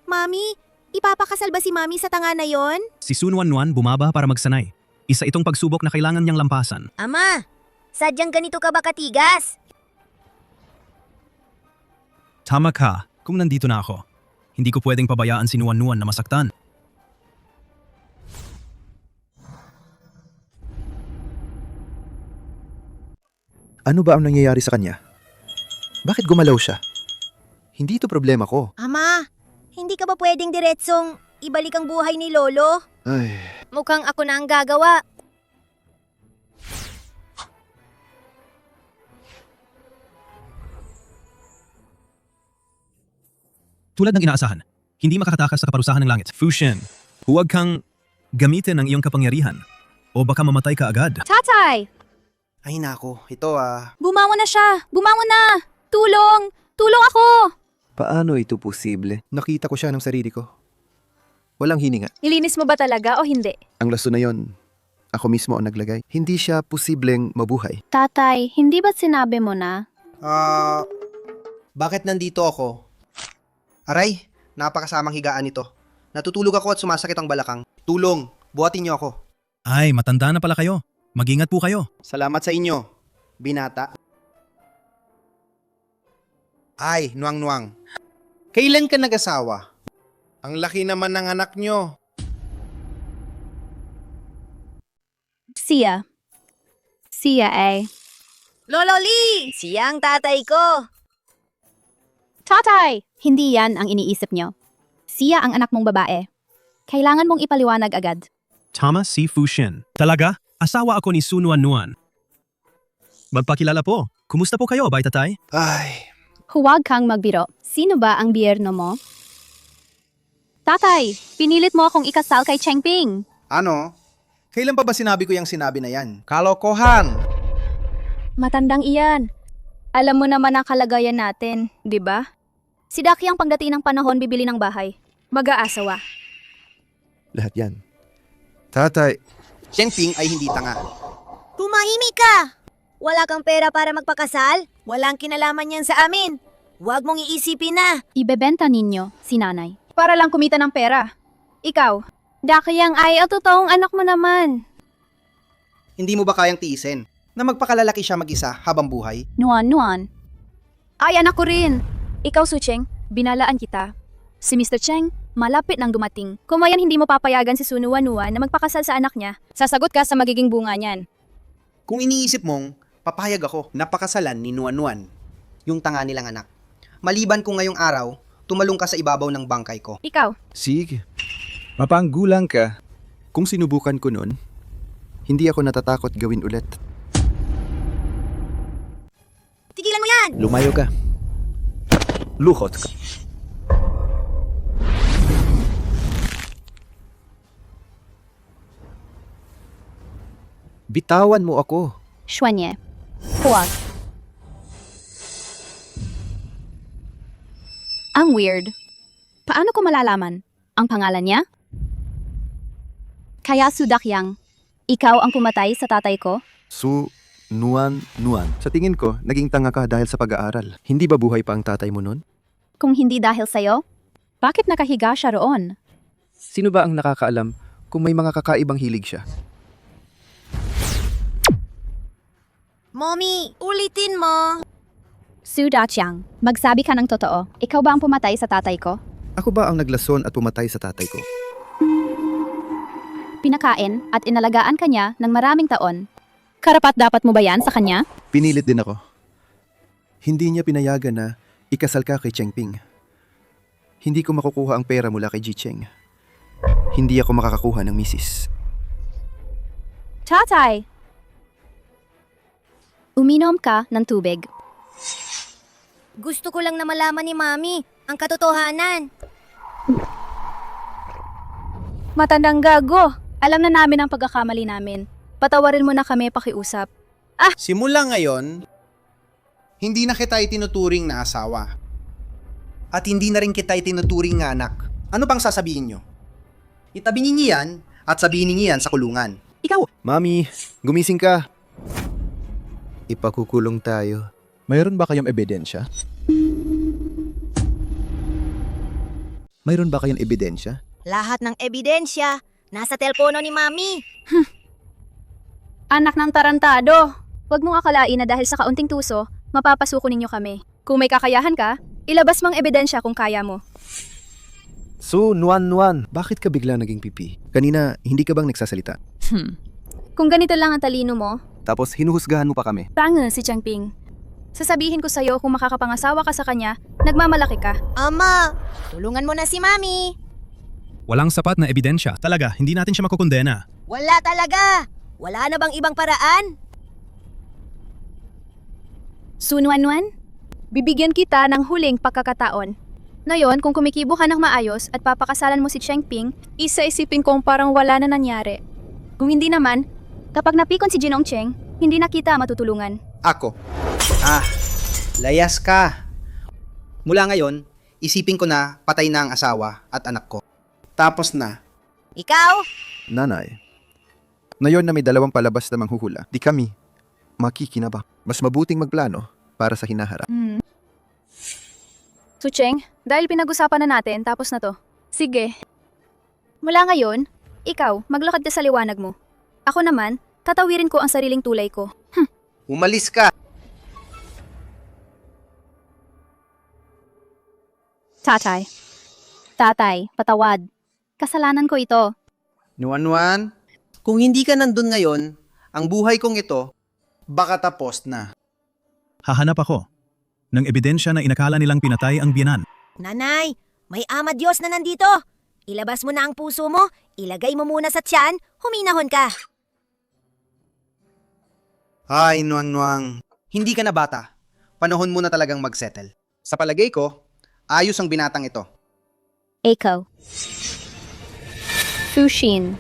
Mami, ipapakasal ba si Mami sa tanga na yon?
Si Sun Wanwan bumaba para magsanay. Isa itong pagsubok na kailangan niyang lampasan.
Ama, sadyang ganito ka ba katigas?
Tama ka, kung nandito na ako. Hindi ko pwedeng pabayaan si Nuan-Nuan na masaktan.
Ano ba ang nangyayari sa kanya? Bakit gumalaw siya? Hindi ito problema ko.
Ama, hindi ka ba pwedeng diretsong ibalik ang buhay ni Lolo?
Ay,
Mukhang ako na ang gagawa.
Tulad ng inaasahan, hindi makakatakas sa kaparusahan ng langit. Fushin, huwag kang gamitin ang iyong kapangyarihan o baka mamatay ka agad.
Tatay!
Ay nako, ito
Bumangon na siya! Bumangon na! Tulong! Tulong ako!
paano ito posible? Nakita ko siya ng sarili ko. Walang hininga.
Nilinis mo ba talaga o hindi?
Ang laso na yon, ako mismo ang naglagay. Hindi siya posibleng mabuhay.
Tatay, hindi ba't sinabi mo na?
Bakit nandito ako? Aray, napakasamang higaan ito. Natutulog ako at sumasakit ang balakang. Tulong, buhatin niyo ako.
Ay, matanda na pala kayo. Mag-ingat po kayo.
Salamat sa inyo, binata. Ay, nuwang-nuwang. Kailan ka nag-asawa? Ang laki naman ng anak nyo.
Siya. Siya ay...
Lolo Lee! Siya ang tatay ko.
Tatay! Hindi yan ang iniisip nyo. Siya ang anak mong babae. Kailangan mong ipaliwanag agad.
Tama si Fushin. Talaga? Asawa ako ni Sun Wanwan. Magpakilala po. Kumusta po kayo, Bay Tatay?
Ay,
Huwag kang magbiro. Sino ba ang biyerno mo? Tatay, pinilit mo akong ikasal kay Chengping.
ano? Kailan pa ba sinabi ko yung sinabi na yan? Kalokohan!
Matandang iyan. Alam mo naman ang kalagayan natin, di ba? Si Daki ang pagdating ng panahon bibili ng bahay. Mag-aasawa.
Lahat yan. Tatay,
Chengping ay hindi tanga.
Tumahimik ka! Wala kang pera para magpakasal? Walang kinalaman yan sa amin. Huwag mong iisipin na.
Ibebenta ninyo si nanay.
Para lang kumita ng pera. Ikaw, Daki ang ay ang totoong anak mo naman.
Hindi mo ba kayang tiisin na magpakalalaki siya mag-isa habang buhay?
Nuan.
Ay, anak ko rin. Ikaw, Sucheng, binalaan kita. Si Mr. Cheng, malapit nang dumating. Kung mayan hindi mo papayagan si Sunuan-Nuan na magpakasal sa anak niya, sasagot ka sa magiging bunga niyan.
Kung iniisip mong, papayag ako na pakasalan ni Nuan-Nuan, yung tanga nilang anak. Maliban kung ngayong araw, tumalong ka sa ibabaw ng bangkay ko.
Ikaw,
sige. Mapanggulang ka. Kung sinubukan ko nun, hindi ako natatakot gawin ulit.
Tigilan mo yan!
Lumayo ka. Luhot ka. Bitawan mo ako.
Xuanye. Huwag. Ang weird. Paano ko malalaman? Ang pangalan niya? Kaya Sudakyang, ikaw ang pumatay sa tatay ko?
Nuan. Sa tingin ko, naging tanga ka dahil sa pag-aaral. Hindi ba buhay pa ang tatay mo nun?
Kung hindi dahil sa'yo, bakit nakahiga siya roon?
Sino ba ang nakakaalam kung may mga kakaibang hilig siya?
Mommy, ulitin mo.
Sudakyang, magsabi ka ng totoo. Ikaw ba ang pumatay sa tatay ko?
Ako ba ang naglason at pumatay sa tatay ko?
Pinakain at inalagaan ka niya ng maraming taon. Karapat dapat mo ba yan sa kanya?
Pinilit din ako. Hindi niya pinayagan na ikasal ka kay Chengping. Hindi ko makukuha ang pera mula kay Jicheng. Hindi ako makakakuha ng misis.
Tatay! Uminom ka ng tubig.
Gusto ko lang na malaman ni Mami ang katotohanan.
matandang gago. Alam na namin ang pagkakamali namin. Patawarin mo na kami pakiusap.
Simula ngayon, hindi na kita itinuturing na asawa. At hindi na rin kita itinuturing na anak. Ano pang sasabihin nyo? Itabi niyo yan at sabihin niyo yan sa kulungan.
Mami, gumising ka. Ipakukulong tayo. Mayroon ba kayong ebidensya? Mayroon ba kayong ebidensya?
Lahat ng ebidensya nasa telepono ni Mami.
Anak ng tarantado! Huwag mong akalain na dahil sa kaunting tuso, mapapasuko ninyo kami. Kung may kakayahan ka, ilabas mong ebidensya kung kaya mo.
So, Nuan, bakit ka bigla naging pipi? Kanina, hindi ka bang nagsasalita?
Kung ganito lang ang talino mo,
Tapos hinuhusgahan mo pa kami.
tanga si Changping. Sasabihin ko sa'yo kung makakapangasawa ka sa kanya, nagmamalaki ka.
Ama, tulungan mo na si Mami.
Walang sapat na ebidensya. Talaga, hindi natin siya makukondena.
Wala talaga. Wala na bang ibang paraan?
Sunwan-wan, bibigyan kita ng huling pagkakataon. Ngayon, kung kumikibo ka ng maayos at papakasalan mo si Changping, isa-isipin kong parang wala na nangyari. Kung hindi naman, kapag napikon si Jinong Cheng, hindi na kita matutulungan.
Ako. Layas ka. Mula ngayon, isipin ko na patay na ang asawa at anak ko. Tapos na.
Ikaw?
Nanay, ngayon na may 2 palabas na manghuhula, di kami makikinabang. Mas mabuting magplano para sa hinaharap.
So Cheng, dahil pinag-usapan na natin, tapos na to. Sige. Mula ngayon, ikaw, maglakad ka sa liwanag mo. Ako naman, tatawirin ko ang sariling tulay ko.
Umalis ka.
Tatay, patawad. Kasalanan ko ito.
Nuan, kung hindi ka nandun ngayon, ang buhay kong ito, baka tapos na.
Hahanap ako ng ebidensya na inakala nilang pinatay ang biyanan.
Nanay, may ama Diyos na nandito. Ilabas mo na ang puso mo, ilagay mo muna sa tiyan, huminahon ka.
Ay, Nuang, hindi ka na bata. Panahon mo na talagang magsettle. Sa palagay ko, ayos ang binatang ito.
Eiko. Fushin.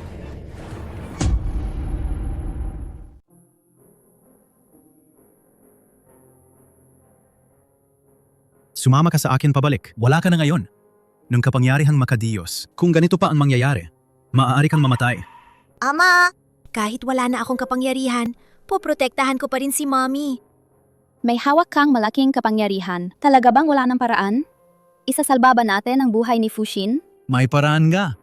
Sumama ka sa akin pabalik. Wala ka na ngayon. Nung kapangyarihang makadiyos, kung ganito pa ang mangyayari, maaari kang mamatay.
Ama, kahit wala na akong kapangyarihan, poprotektahan ko pa rin si Mommy.
May hawak kang malaking kapangyarihan. Talaga bang wala ng paraan? Isasalba ba natin ang buhay ni Fushin?
May paraan nga.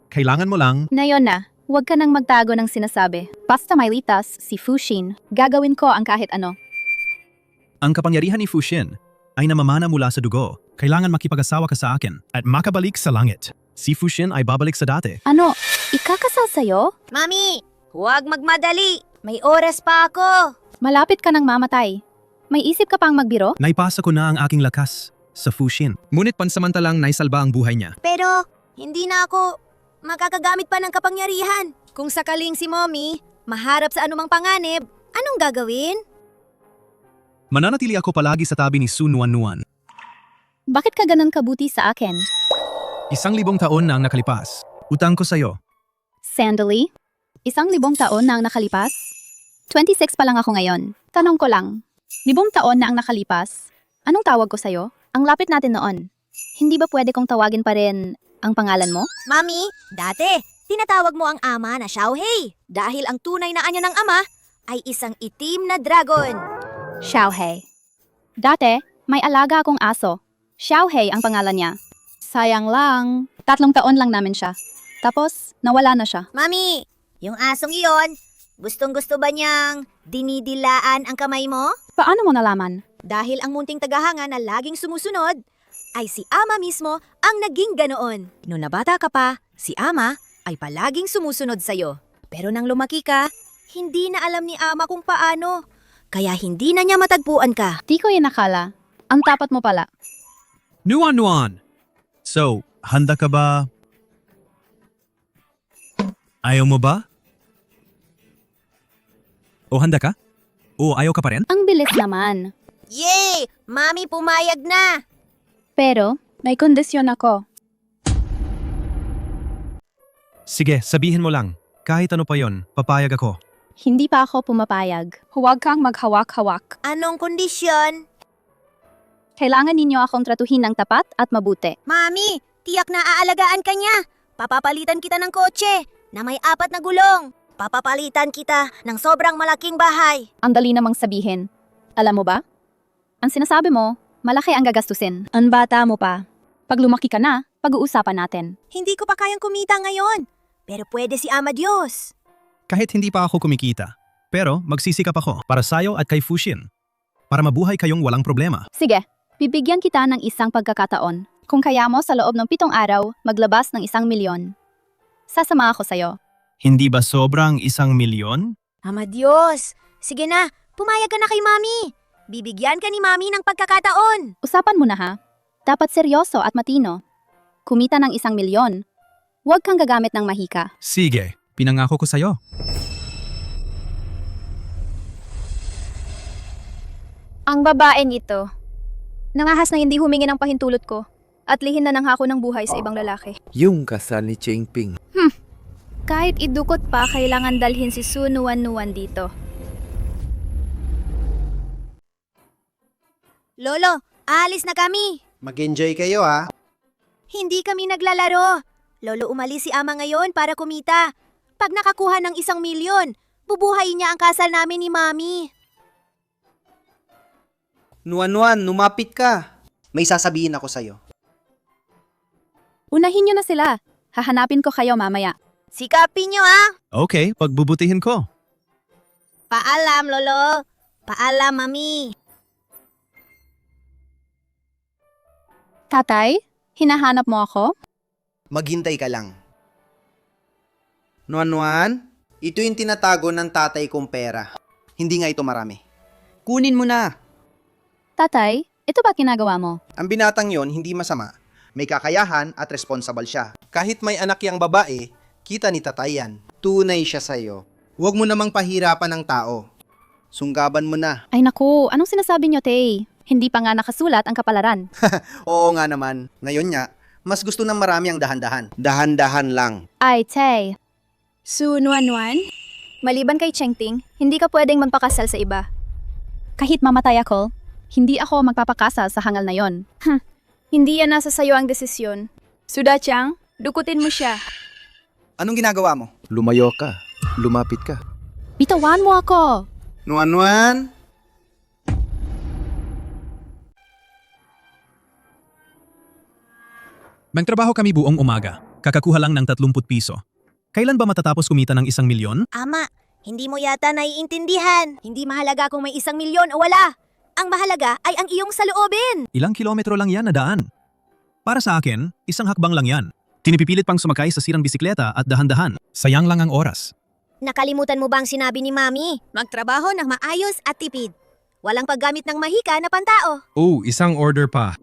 Kailangan mo lang.
Ngayon na, huwag ka nang magtago ng sinasabi. Basta may litas si Fushin, gagawin ko ang kahit ano.
Ang kapangyarihan ni Fushin ay namamana mula sa dugo. Kailangan makipag-asawa ka sa akin at makabalik sa langit. Si Fushin ay babalik sa dati.
Ano? Ikakasal sa'yo?
Mami, huwag magmadali. May oras pa ako.
Malapit ka nang mamatay. May isip ka pang magbiro?
Naipasa ko na ang aking lakas sa Fushin. Ngunit pansamantalang naisalba ang buhay niya.
Pero, hindi na ako makakagamit pa ng kapangyarihan. Kung sakaling si Mommy maharap sa anumang panganib, anong gagawin?
Mananatili ako palagi sa tabi ni Su Nuan.
Bakit ka ganun kabuti sa akin?
1,000 taon na ang nakalipas. Utang ko sa'yo.
Sandali? 1,000 taon na ang nakalipas? 26 pa lang ako ngayon. Tanong ko lang, 1,000 taon na ang nakalipas? Anong tawag ko sa'yo? Ang lapit natin noon. Hindi ba pwede kong tawagin pa rin ang pangalan mo?
Mami, dati, tinatawag mo ang ama na Xiaohei dahil ang tunay na anyo ng ama ay isang itim na dragon.
Xiaohei. Dati, may alaga akong aso. Xiaohei ang pangalan niya. Sayang lang, 3 taon lang namin siya. Tapos, nawala na siya.
Mami, yung asong iyon, gustong-gusto ba niyang dinidilaan ang kamay mo?
Paano mo nalaman?
Dahil ang munting tagahanga na laging sumusunod, ay si Ama mismo ang naging ganoon. Noong nabata ka pa, si Ama ay palaging sumusunod sa'yo. Pero nang lumaki ka, hindi na alam ni Ama kung paano. Kaya hindi na niya matagpuan ka.
Di ko yan nakala. Ang tapat mo pala.
Nuan! So, handa ka ba? Ayaw mo ba? O handa ka? O ayaw ka pa rin?
Ang bilis naman.
Yay! Mami, pumayag na!
Pero, may kondisyon ako.
Sige, sabihin mo lang. Kahit ano pa yon, papayag ako.
Hindi pa ako pumapayag. Huwag kang maghawak-hawak.
Anong kondisyon?
Kailangan ninyo akong tratuhin ng tapat at mabuti.
Mami, tiyak na aalagaan ka niya. Papapalitan kita ng kotse na may 4 na gulong. Papapalitan kita ng sobrang malaking bahay.
Ang dali namang sabihin. Alam mo ba? Ang sinasabi mo, malaki ang gagastusin. Ang bata mo pa. Pag lumaki ka na, pag-uusapan natin.
Hindi ko pa kayang kumita ngayon. Pero pwede si Ama Diyos.
Kahit hindi pa ako kumikita. Pero magsisikap ako para sayo at kay Fushin. Para mabuhay kayong walang problema.
Sige, bibigyan kita ng isang pagkakataon. Kung kaya mo sa loob ng 7 araw, maglabas ng 1 milyon. Sasama ako sa'yo.
Hindi ba sobrang 1 milyon?
Ama Diyos, sige na, pumayag ka na kay Mami. Bibigyan ka ni Mami ng pagkakataon.
Usapan mo na ha. Dapat seryoso at matino. Kumita ng 1 milyon. Huwag kang gagamit ng mahika.
Sige, pinangako ko sa'yo.
Ang babaeng ito. Nangahas na hindi humingi ng pahintulot ko at lihin na ng hako ng buhay sa ibang lalaki.
Yung kasal ni Cheng Ping.
Kahit idukot pa, kailangan dalhin si Su Nuan dito.
Lolo, alis na kami.
Mag-enjoy kayo ha.
Hindi kami naglalaro. Lolo, umalis si Ama ngayon para kumita. Pag nakakuha ng 1 milyon, bubuhayin niya ang kasal namin ni Mami.
Nuan, lumapit ka. May sasabihin ako sa'yo.
Unahin nyo na sila. Hahanapin ko kayo mamaya.
Sikapin niyo ah.
Okay, pagbubutihin ko.
Paalam, Lolo. Paalam, Mami.
Tatay, hinahanap mo ako?
Maghintay ka lang. Nuan, ito yung tinatago ng tatay kong pera. Hindi nga ito marami. Kunin mo na.
Tatay, ito ba ginagawa mo?
Ang binatang yon hindi masama. May kakayahan at responsible siya. Kahit may anak yang babae, kita ni tatay yan. Tunay siya sa'yo. Huwag mo namang pahirapan ng tao. Sunggaban mo na.
Ay naku, anong sinasabi nyo, Tay? Hindi pa nga nakasulat ang kapalaran.
Oo nga naman. Ngayon nga, mas gusto ng marami ang dahan-dahan. Dahan-dahan lang.
Ay, Tay.
Su Nuan, maliban kay Chengting, hindi ka pwedeng magpakasal sa iba.
Kahit mamatay ako, hindi ako magpapakasal sa hangal na yon.
Hindi yan nasa sayo ang desisyon. Sudachang, dukutin mo siya.
Anong ginagawa mo?
Lumayo ka. Lumapit ka.
Bitawan mo ako!
Nuan.
Magtrabaho kami buong umaga. Kakakuha lang ng 30 piso. Kailan ba matatapos kumita ng 1 milyon?
Ama, hindi mo yata naiintindihan. Hindi mahalaga kung may 1 milyon o wala. Ang mahalaga ay ang iyong saloobin.
Ilang kilometro lang yan na daan. Para sa akin, 1 hakbang lang yan. Tinipipilit pang sumakay sa sirang bisikleta at dahan-dahan. Sayang lang ang oras.
Nakalimutan mo bang sinabi ni Mami? Magtrabaho ng maayos at tipid. Walang paggamit ng mahika na pantao.
Oh, 1 order pa.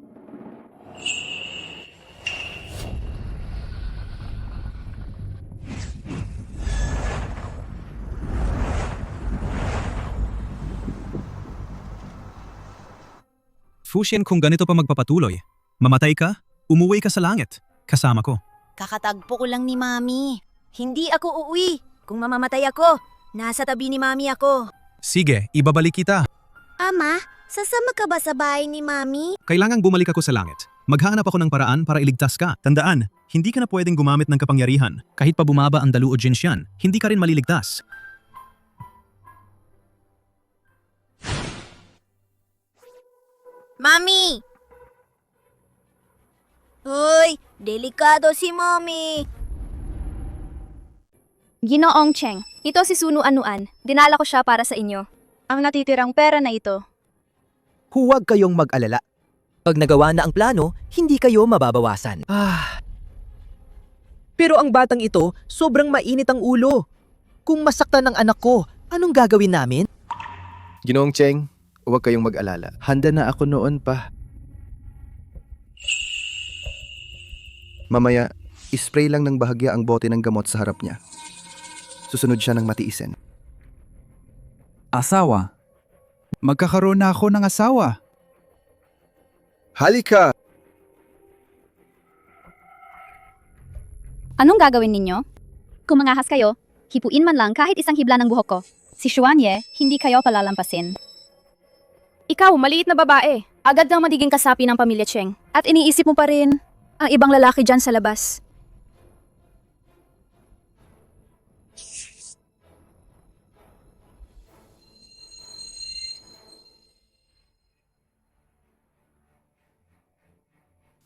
Fushin, kung ganito pa magpapatuloy, mamatay ka, umuwi ka sa langit, kasama ko.
Kakatagpo ko lang ni Mami. Hindi ako uuwi. Kung mamamatay ako, nasa tabi ni Mami ako.
Sige, ibabalik kita.
Ama, sasama ka ba sa bahay ni Mami?
Kailangang bumalik ako sa langit. Maghahanap ako ng paraan para iligtas ka. Tandaan, hindi ka na pwedeng gumamit ng kapangyarihan. Kahit pa bumaba ang dalu o jinsyan, hindi ka rin maliligtas.
Mami! Hoy, delikado si Mami.
Ginoong Cheng, ito si Su Nuan. Dinala ko siya para sa inyo. Ang natitirang pera na ito.
Huwag kayong mag-alala. Pag nagawa na ang plano, hindi kayo mababawasan. Pero ang batang ito, sobrang mainit ang ulo. Kung masaktan ng anak ko, anong gagawin namin?
Ginoong Cheng, huwag kayong mag-alala. Handa na ako noon pa. Mamaya, ispray lang ng bahagya ang bote ng gamot sa harap niya. Susunod siya ng matiisin.
Asawa. Magkakaroon na ako ng asawa.
Halika!
Anong gagawin ninyo? Kung mangahas kayo, Hipuin man lang kahit isang hibla ng buhok ko. Si Xuanye, hindi kayo palalampasin.
Ikaw, maliit na babae. Agad kang magiging kasapi ng pamilya Cheng. At iniisip mo pa rin ang ibang lalaki dyan sa labas.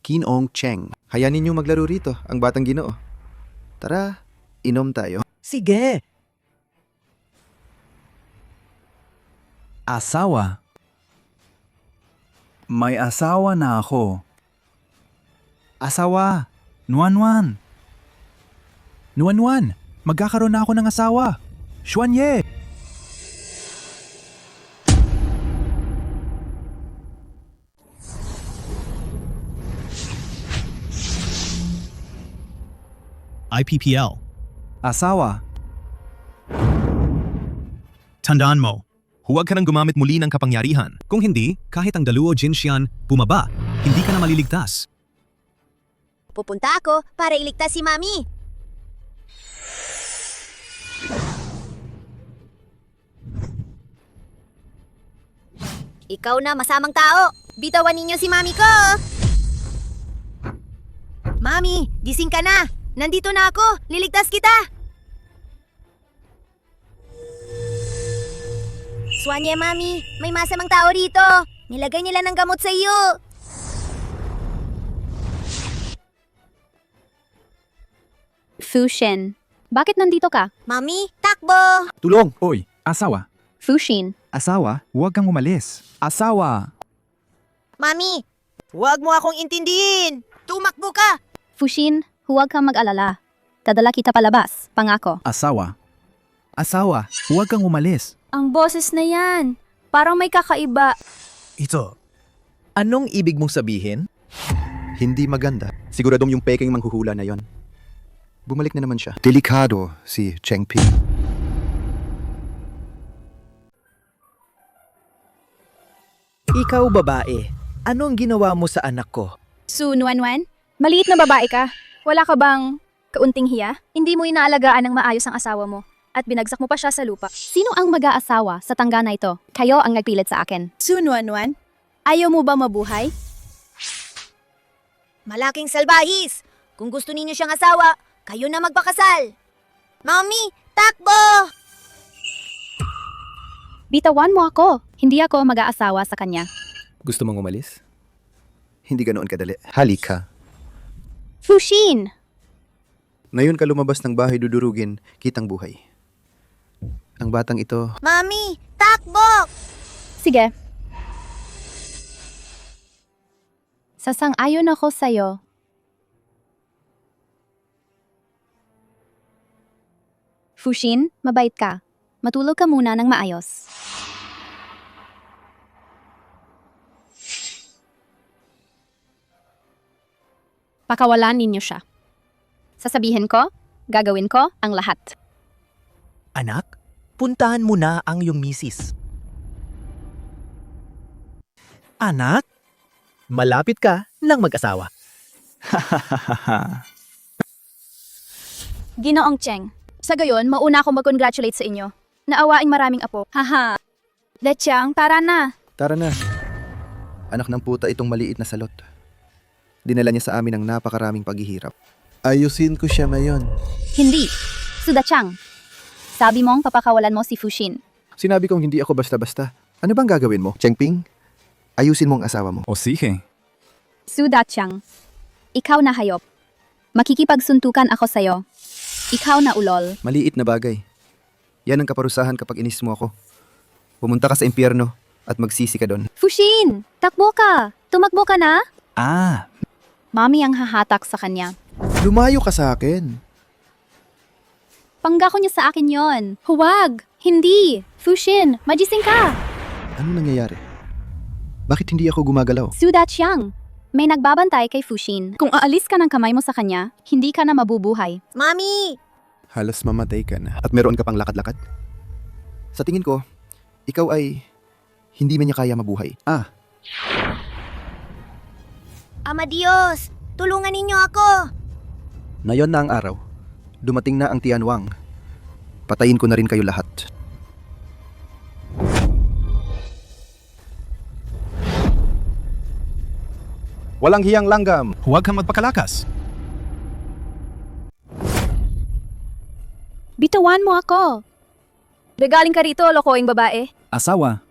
Kinong Cheng. Hayaan ninyo maglaro rito, ang batang Ginoo. Tara, inom tayo.
Sige!
Asawa. May asawa na ako. Asawa. Nuan-nuan. Nuan-nuan, magkakaroon na ako ng asawa. Xuanye!
IPPL.
Asawa.
Tandaan mo, huwag ka nang gumamit muli ng kapangyarihan. Kung hindi, kahit ang Daluo Jinxian bumaba, hindi ka na maliligtas.
Pupunta ako para iligtas si Mami. Ikaw na, masamang tao. Bitawan ninyo si Mami ko. Mami, gising ka na. Nandito na ako. Liligtas kita. Xuanye, Mami. May masamang tao rito. Nilagay nila ng gamot sa iyo.
Fuxin, bakit nandito ka?
Mami, takbo.
Tulong! Oy, asawa.
Fuxin,
Asawa, huwag kang umalis. Asawa.
Mami, huwag mo akong intindihin. Tumakbo ka.
Fuxin, huwag kang mag-alala. Dadala kita palabas, pangako.
Asawa. Asawa, huwag kang umalis.
Ang boses na yan. Parang may kakaiba.
Ito, anong ibig mong sabihin?
Hindi maganda. Siguradong yung peking manghuhula na yon. Bumalik na naman siya. Delikado si Cheng Ping.
Ikaw babae, anong ginawa mo sa anak ko?
Su Nuan-Nuan, maliit na babae ka. Wala ka bang kaunting hiya? Hindi mo inaalagaan ng maayos ang asawa mo. At binagsak mo pa siya sa lupa.
Sino ang mag-aasawa sa tangga na ito? Kayo ang nagpilit sa akin.
Su Nuan-Nuan, ayaw mo ba mabuhay?
Malaking salbahis. Kung gusto ninyo siyang asawa, kayo na magpakasal. Mami, takbo!
Bitawan mo ako. Hindi ako mag-aasawa sa kanya.
Gusto mong umalis? Hindi ganoon kadali. Halika.
Fuxin!
Ngayon ka lumabas ng bahay dudurugin, kitang buhay. Ang batang ito,
Mami, takbo!
Sige. Sasang-ayon ako sa'yo. Fuxin, mabait ka. Matulog ka muna ng maayos. Pakawalan ninyo siya. Sasabihin ko, gagawin ko ang lahat.
Anak, puntahan mo na ang iyong misis. Anak, malapit ka ng mag-asawa.
Ginoong Cheng, sa gayon, mauna ako mag-congratulate sa inyo. Naawaing maraming apo. Haha. Lechang, tara na.
tara na. Anak ng puta itong maliit na salot. Dinala niya sa amin ang napakaraming paghihirap. Ayusin ko siya ngayon.
Hindi. Sudachang. Sabi mong papakawalan mo si Fuxin.
Sinabi kong hindi ako basta-basta. Ano bang gagawin mo, Cheng Ping? Ayusin mo ang asawa mo.
O sige.
Sudachang. Ikaw na hayop. Makikipagsuntukan ako sa'yo. Ikaw na ulol.
Maliit na bagay. Yan ang kaparusahan kapag inis mo ako. Pumunta ka sa impyerno at magsisi ka doon.
Fuxin! Takbo ka! Tumakbo ka na?
Ah,
Mami ang hahatak sa kanya.
Lumayo ka sa akin.
Panggako niya sa akin yon. Huwag! Hindi! Fuxin, magising ka!
Ano nangyayari? Bakit hindi ako gumagalaw?
Sudachang. May nagbabantay kay Fuxin. Kung aalis ka ng kamay mo sa kanya, hindi ka na mabubuhay.
Mami!
Halos mamatay ka na. At meron ka pang lakad-lakad? Sa tingin ko, ikaw ay hindi man niya kaya mabuhay.
Ama Diyos, tulungan ninyo ako.
Nayon na ang araw. Dumating na ang Tianwang. Patayin ko na rin kayo lahat.
Walang hiyang langgam. Huwag kang magpakalakas.
Bitawan mo ako.
Regaling ka rito, lokoing babae.
Asawa,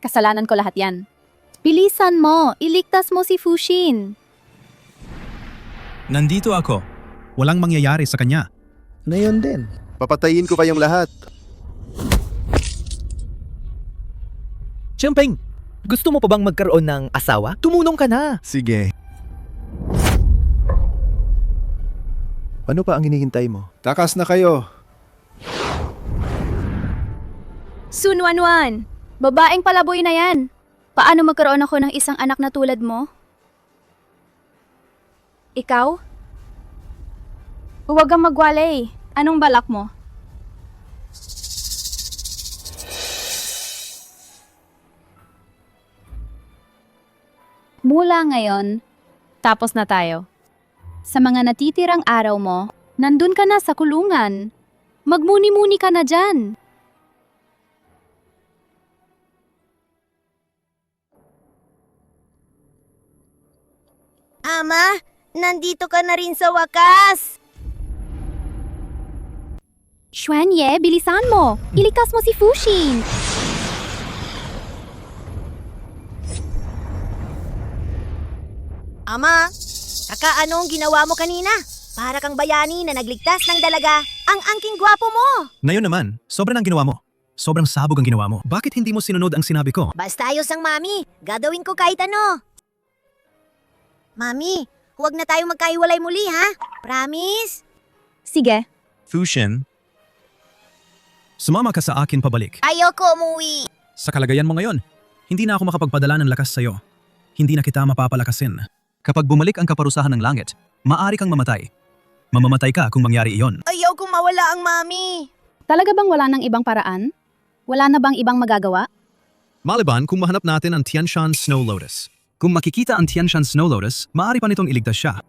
Kasalanan ko lahat yan. Bilisan mo, iligtas mo si Fushin.
Nandito ako. Walang mangyayari sa kanya.
Na yun din. Papatayin ko kayong lahat.
Xiangping, gusto mo pa bang magkaroon ng asawa? Tumunong ka na.
Sige. Ano pa ang hinihintay mo? Takas na kayo.
Sun Wanwan, babaeng palaboy na yan. Paano magkaroon ako ng isang anak na tulad mo? Ikaw? Huwag kang magwalay. Anong balak mo?
Mula ngayon, tapos na tayo. Sa mga natitirang araw mo, nandun ka na sa kulungan. Magmuni-muni ka na dyan.
Ama, nandito ka na rin sa wakas!
Xuanye, bilisan mo! Ilikas mo si Fushin!
Ama, anong ginawa mo kanina? Para kang bayani na nagligtas ng dalaga. Ang angking gwapo mo!
Ngayon naman, sobrang ang ginawa mo. Sobrang sabog ang ginawa mo. Bakit hindi mo sinunod ang sinabi ko?
Basta ayos ang mami. Gagawin ko kahit ano. Mami, huwag na tayong magkahiwalay muli ha? Promise?
Sige.
Fushin, sumama ka sa akin pabalik.
Ayoko umuwi.
Sa kalagayan mo ngayon, hindi na ako makapagpadala ng lakas sa'yo. Hindi na kita mapapalakasin. Kapag bumalik ang kaparusahan ng langit, maaari kang mamatay. Mamamatay ka kung mangyari iyon.
Ayaw kong mawala ang mami.
Talaga bang wala ng ibang paraan? Wala na bang ibang magagawa?
Maliban kung mahanap natin ang Tianshan Snow Lotus. Kung makikita ang Tianshan Snow Lotus, maaari pa nitong iligtas siya.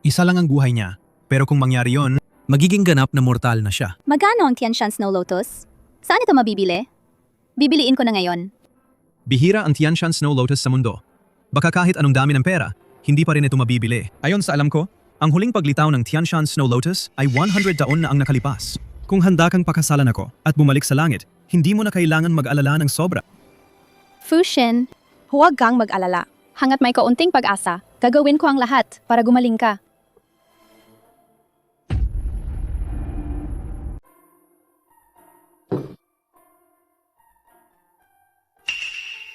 Isa lang ang buhay niya, pero kung mangyari yon, magiging ganap na mortal na siya.
Magkano ang Tianshan Snow Lotus? Saan ito mabibili? Bibiliin ko na ngayon.
Bihira ang Tianshan Snow Lotus sa mundo. Baka kahit anong dami ng pera, hindi pa rin ito mabibili. Ayon sa alam ko, ang huling paglitaw ng Tianshan Snow Lotus ay 100 taon na ang nakalipas. Kung handa kang pakasalan ako at bumalik sa langit, hindi mo na kailangan mag-alala ng sobra.
Fushin, huwag kang mag-alala. Hangat may kaunting pag-asa, gagawin ko ang lahat para gumaling ka.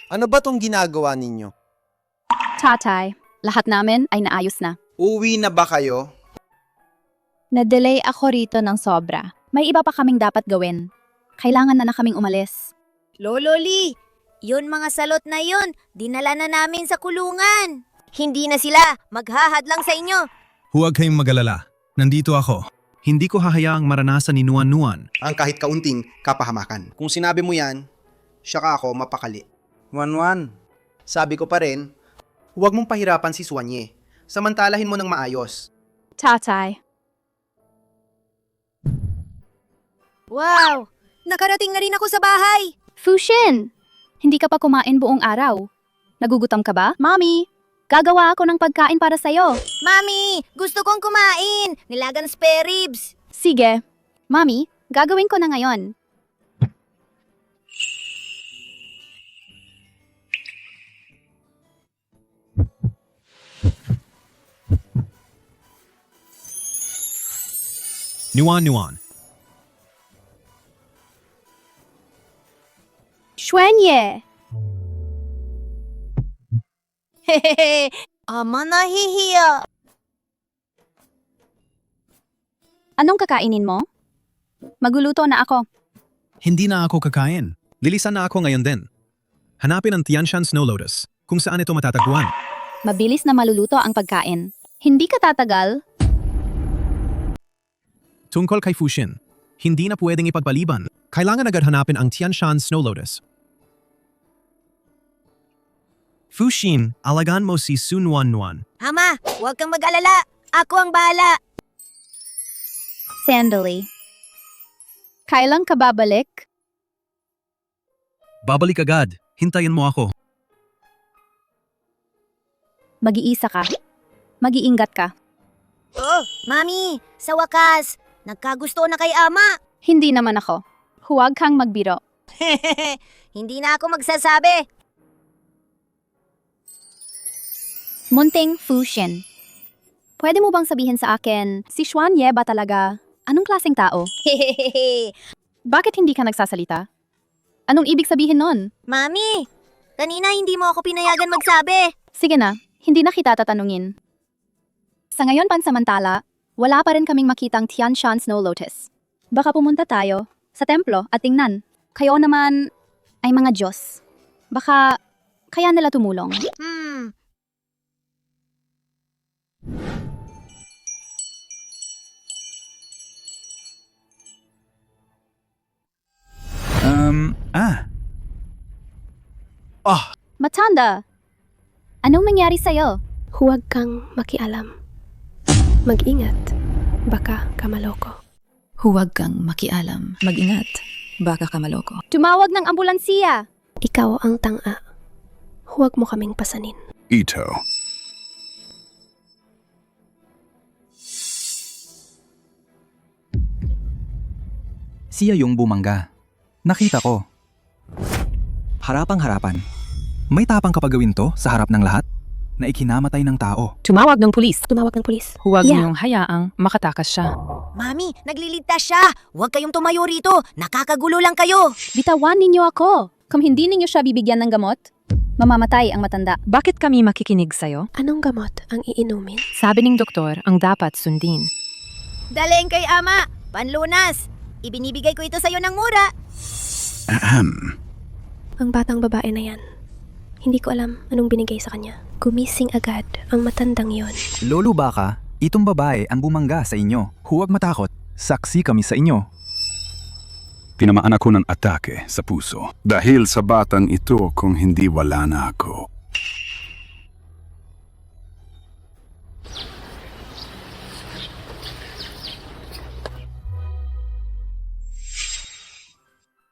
Ano ba tong ginagawa ninyo?
Tatay, lahat namin ay naayos na.
Uwi na ba kayo?
Na-delay ako rito ng sobra. May iba pa kaming dapat gawin. Kailangan na kaming umalis.
Lolo Lee, yun mga salot na yun, dinala na namin sa kulungan. Hindi na sila maghahadlang sa inyo.
Huwag kayong mag-alala. Nandito ako. Hindi ko hahayaang maranasan ni Nuan Nuan
Ang kahit kaunting kapahamakan. Kung sinabi mo yan, siya ka ako mapakali. Wanwan, sabi ko pa rin, huwag mong pahirapan si Suanye. Samantalahin mo ng maayos.
Tatay.
Wow! Nakarating na rin ako sa bahay!
Fushin! Hindi ka pa kumain buong araw. Nagugutom ka ba? Mommy, gagawa ako ng pagkain para sa'yo.
Mami, gusto kong kumain! Nilagang spare ribs!
Sige. Mommy, gagawin ko na ngayon.
Nuan Nuan.
Xuanye!
Hehehe! Ama, nahihiya!
Anong kakainin mo? Magluluto na ako.
Hindi na ako kakain. Lilisan na ako ngayon din. Hanapin ang Tianshan Snow Lotus kung saan ito matatagpuan.
Mabilis na maluluto ang pagkain. Hindi ka tatagal.
Tungkol kay Fushin, hindi na pwedeng ipagpaliban. Kailangan agad hanapin ang Tianshan Snow Lotus. Fushin, alagaan mo si Sun Nuan Nuan.
Ama, huwag kang mag-alala! Ako ang bahala!
Sandali. Kailan ka babalik?
Babalik agad. Hintayin mo ako.
Mag-iisa ka. Mag-iingat ka.
Oh, Mami, sa wakas, nagkagusto na kay Ama.
Hindi naman ako. Huwag kang magbiro.
Hindi na ako magsasabi.
Munting Fushin. Pwede mo bang sabihin sa akin, si Xuan Ye ba talaga? Anong klaseng tao? Bakit hindi ka nagsasalita? Anong ibig sabihin nun?
Mami, kanina hindi mo ako pinayagan magsabi.
Sige na, hindi na kita tatanungin. Sa ngayon pansamantala, wala pa rin kaming makitang Tianshan Snow Lotus. Baka pumunta tayo sa templo at tingnan. Kayo naman ay mga Diyos. Baka kaya nila tumulong. Matanda, anong nangyari sa'yo?
Huwag kang makialam. Mag-ingat. Baka ka maloko.
Huwag kang makialam. Mag-ingat. Baka ka maloko.
Tumawag ng ambulansiya.
Ikaw ang tanga. Huwag mo kaming pasanin.
Ito.
Siya yung bumangga. Nakita ko. Harapang-harapan. May tapang kapag gawin to sa harap ng lahat na ikinamatay ng tao.
Tumawag ng pulis.
Tumawag ng pulis.
Huwag
Yeah.
niyong hayaang makatakas siya.
Mami, nagliligtas siya. Huwag kayong tumayo rito. Nakakagulo lang kayo.
Bitawan ninyo ako. Kung hindi ninyo siya bibigyan ng gamot, mamamatay ang matanda.
Bakit kami makikinig sa'yo?
Anong gamot ang iinumin?
Sabi ng doktor ang dapat sundin.
Daling kay Ama. Panlunas. Ibinibigay ko ito sa'yo ng mura.
Ang batang babae na yan. Hindi ko alam anong binigay sa kanya. Gumising agad ang matandang yon.
Lolo baka, itong babae ang bumangga sa inyo. Huwag matakot. Saksi kami sa inyo.
Tinamaan ako ng atake sa puso. Dahil sa batang ito kung hindi wala na ako.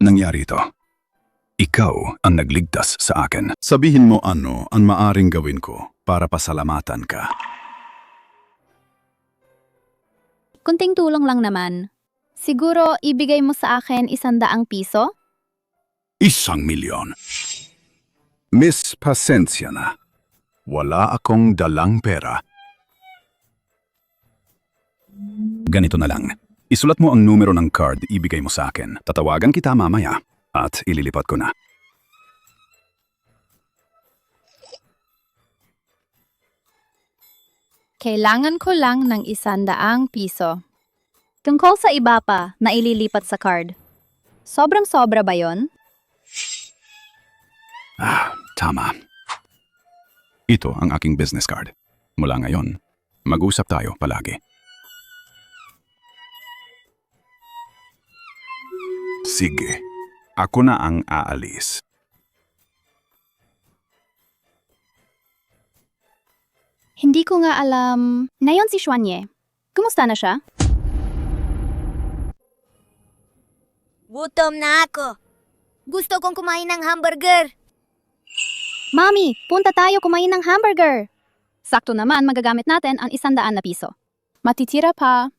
Nangyari ito. Ikaw ang nagligtas sa akin. Sabihin mo ano ang maaring gawin ko para pasalamatan ka.
Kunting tulong lang naman. Siguro ibigay mo sa akin 100 piso?
1,000,000. Miss, pasensya na. Wala akong dalang pera. Ganito na lang. Isulat mo ang numero ng card ibigay mo sa akin. Tatawagan kita mamaya at ililipat ko na.
Kailangan ko lang ng 100 piso. Tungkol sa iba pa na ililipat sa card. Sobrang-sobra ba yon?
Tama. Ito ang aking business card. Mula ngayon, mag-usap tayo palagi. Sige, ako na ang aalis.
Hindi ko nga alam. Ngayon si Xuan Ye. Kumusta na siya?
Gutom na ako. Gusto kong kumain ng hamburger.
Mami, punta tayo kumain ng hamburger. Sakto naman magagamit natin ang 100 piso. Matitira pa.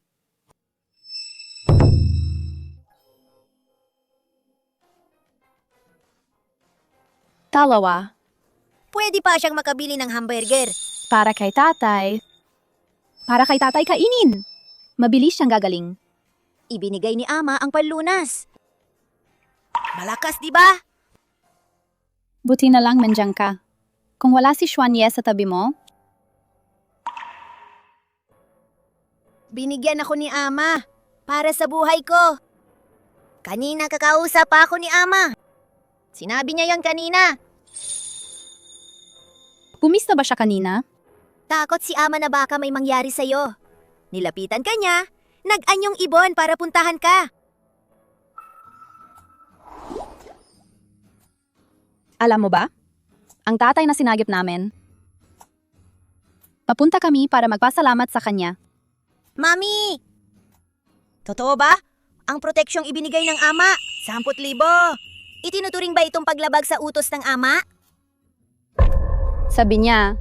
Dalawa.
Pwede pa siyang makabili ng hamburger.
Para kay tatay. Para kay tatay kainin. Mabilis siyang gagaling.
Ibinigay ni Ama ang panlunas. Malakas, di ba?
Buti na lang nandiyan ka. Kung wala si Xuan Ye sa tabi mo,
Binigyan ako ni Ama para sa buhay ko. Kanina kakausap pa ako ni Ama. Sinabi niya yon kanina.
pumista ba siya kanina?
Takot si Ama na baka may mangyari sa'yo. Nilapitan ka niya, nag-anyong ibon para puntahan ka.
Alam mo ba? Ang tatay na sinagip namin. Papunta kami para magpasalamat sa kanya.
Mami! Totoo ba? ang proteksyong ibinigay ng ama. 10,000. Itinuturing ba itong paglabag sa utos ng ama?
Sabi niya,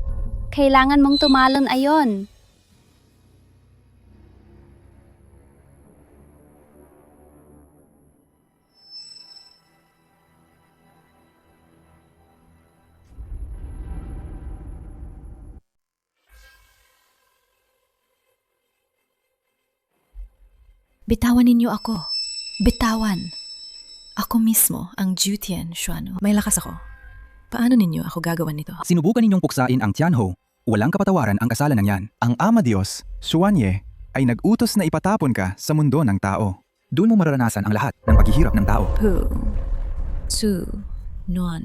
kailangan mong tumalon ayon.
Bitawan ninyo ako. Bitawan. Ako mismo ang Jutian Xuanu. May lakas ako. Paano ninyo ako gagawan nito?
Sinubukan ninyong puksain ang Tianho. Walang kapatawaran ang kasalanan niyan. Ang Ama Diyos, Xuanye, ay nag-utos na ipatapon ka sa mundo ng tao. Doon mo mararanasan ang lahat ng paghihirap ng tao.
Pu. Su. Non.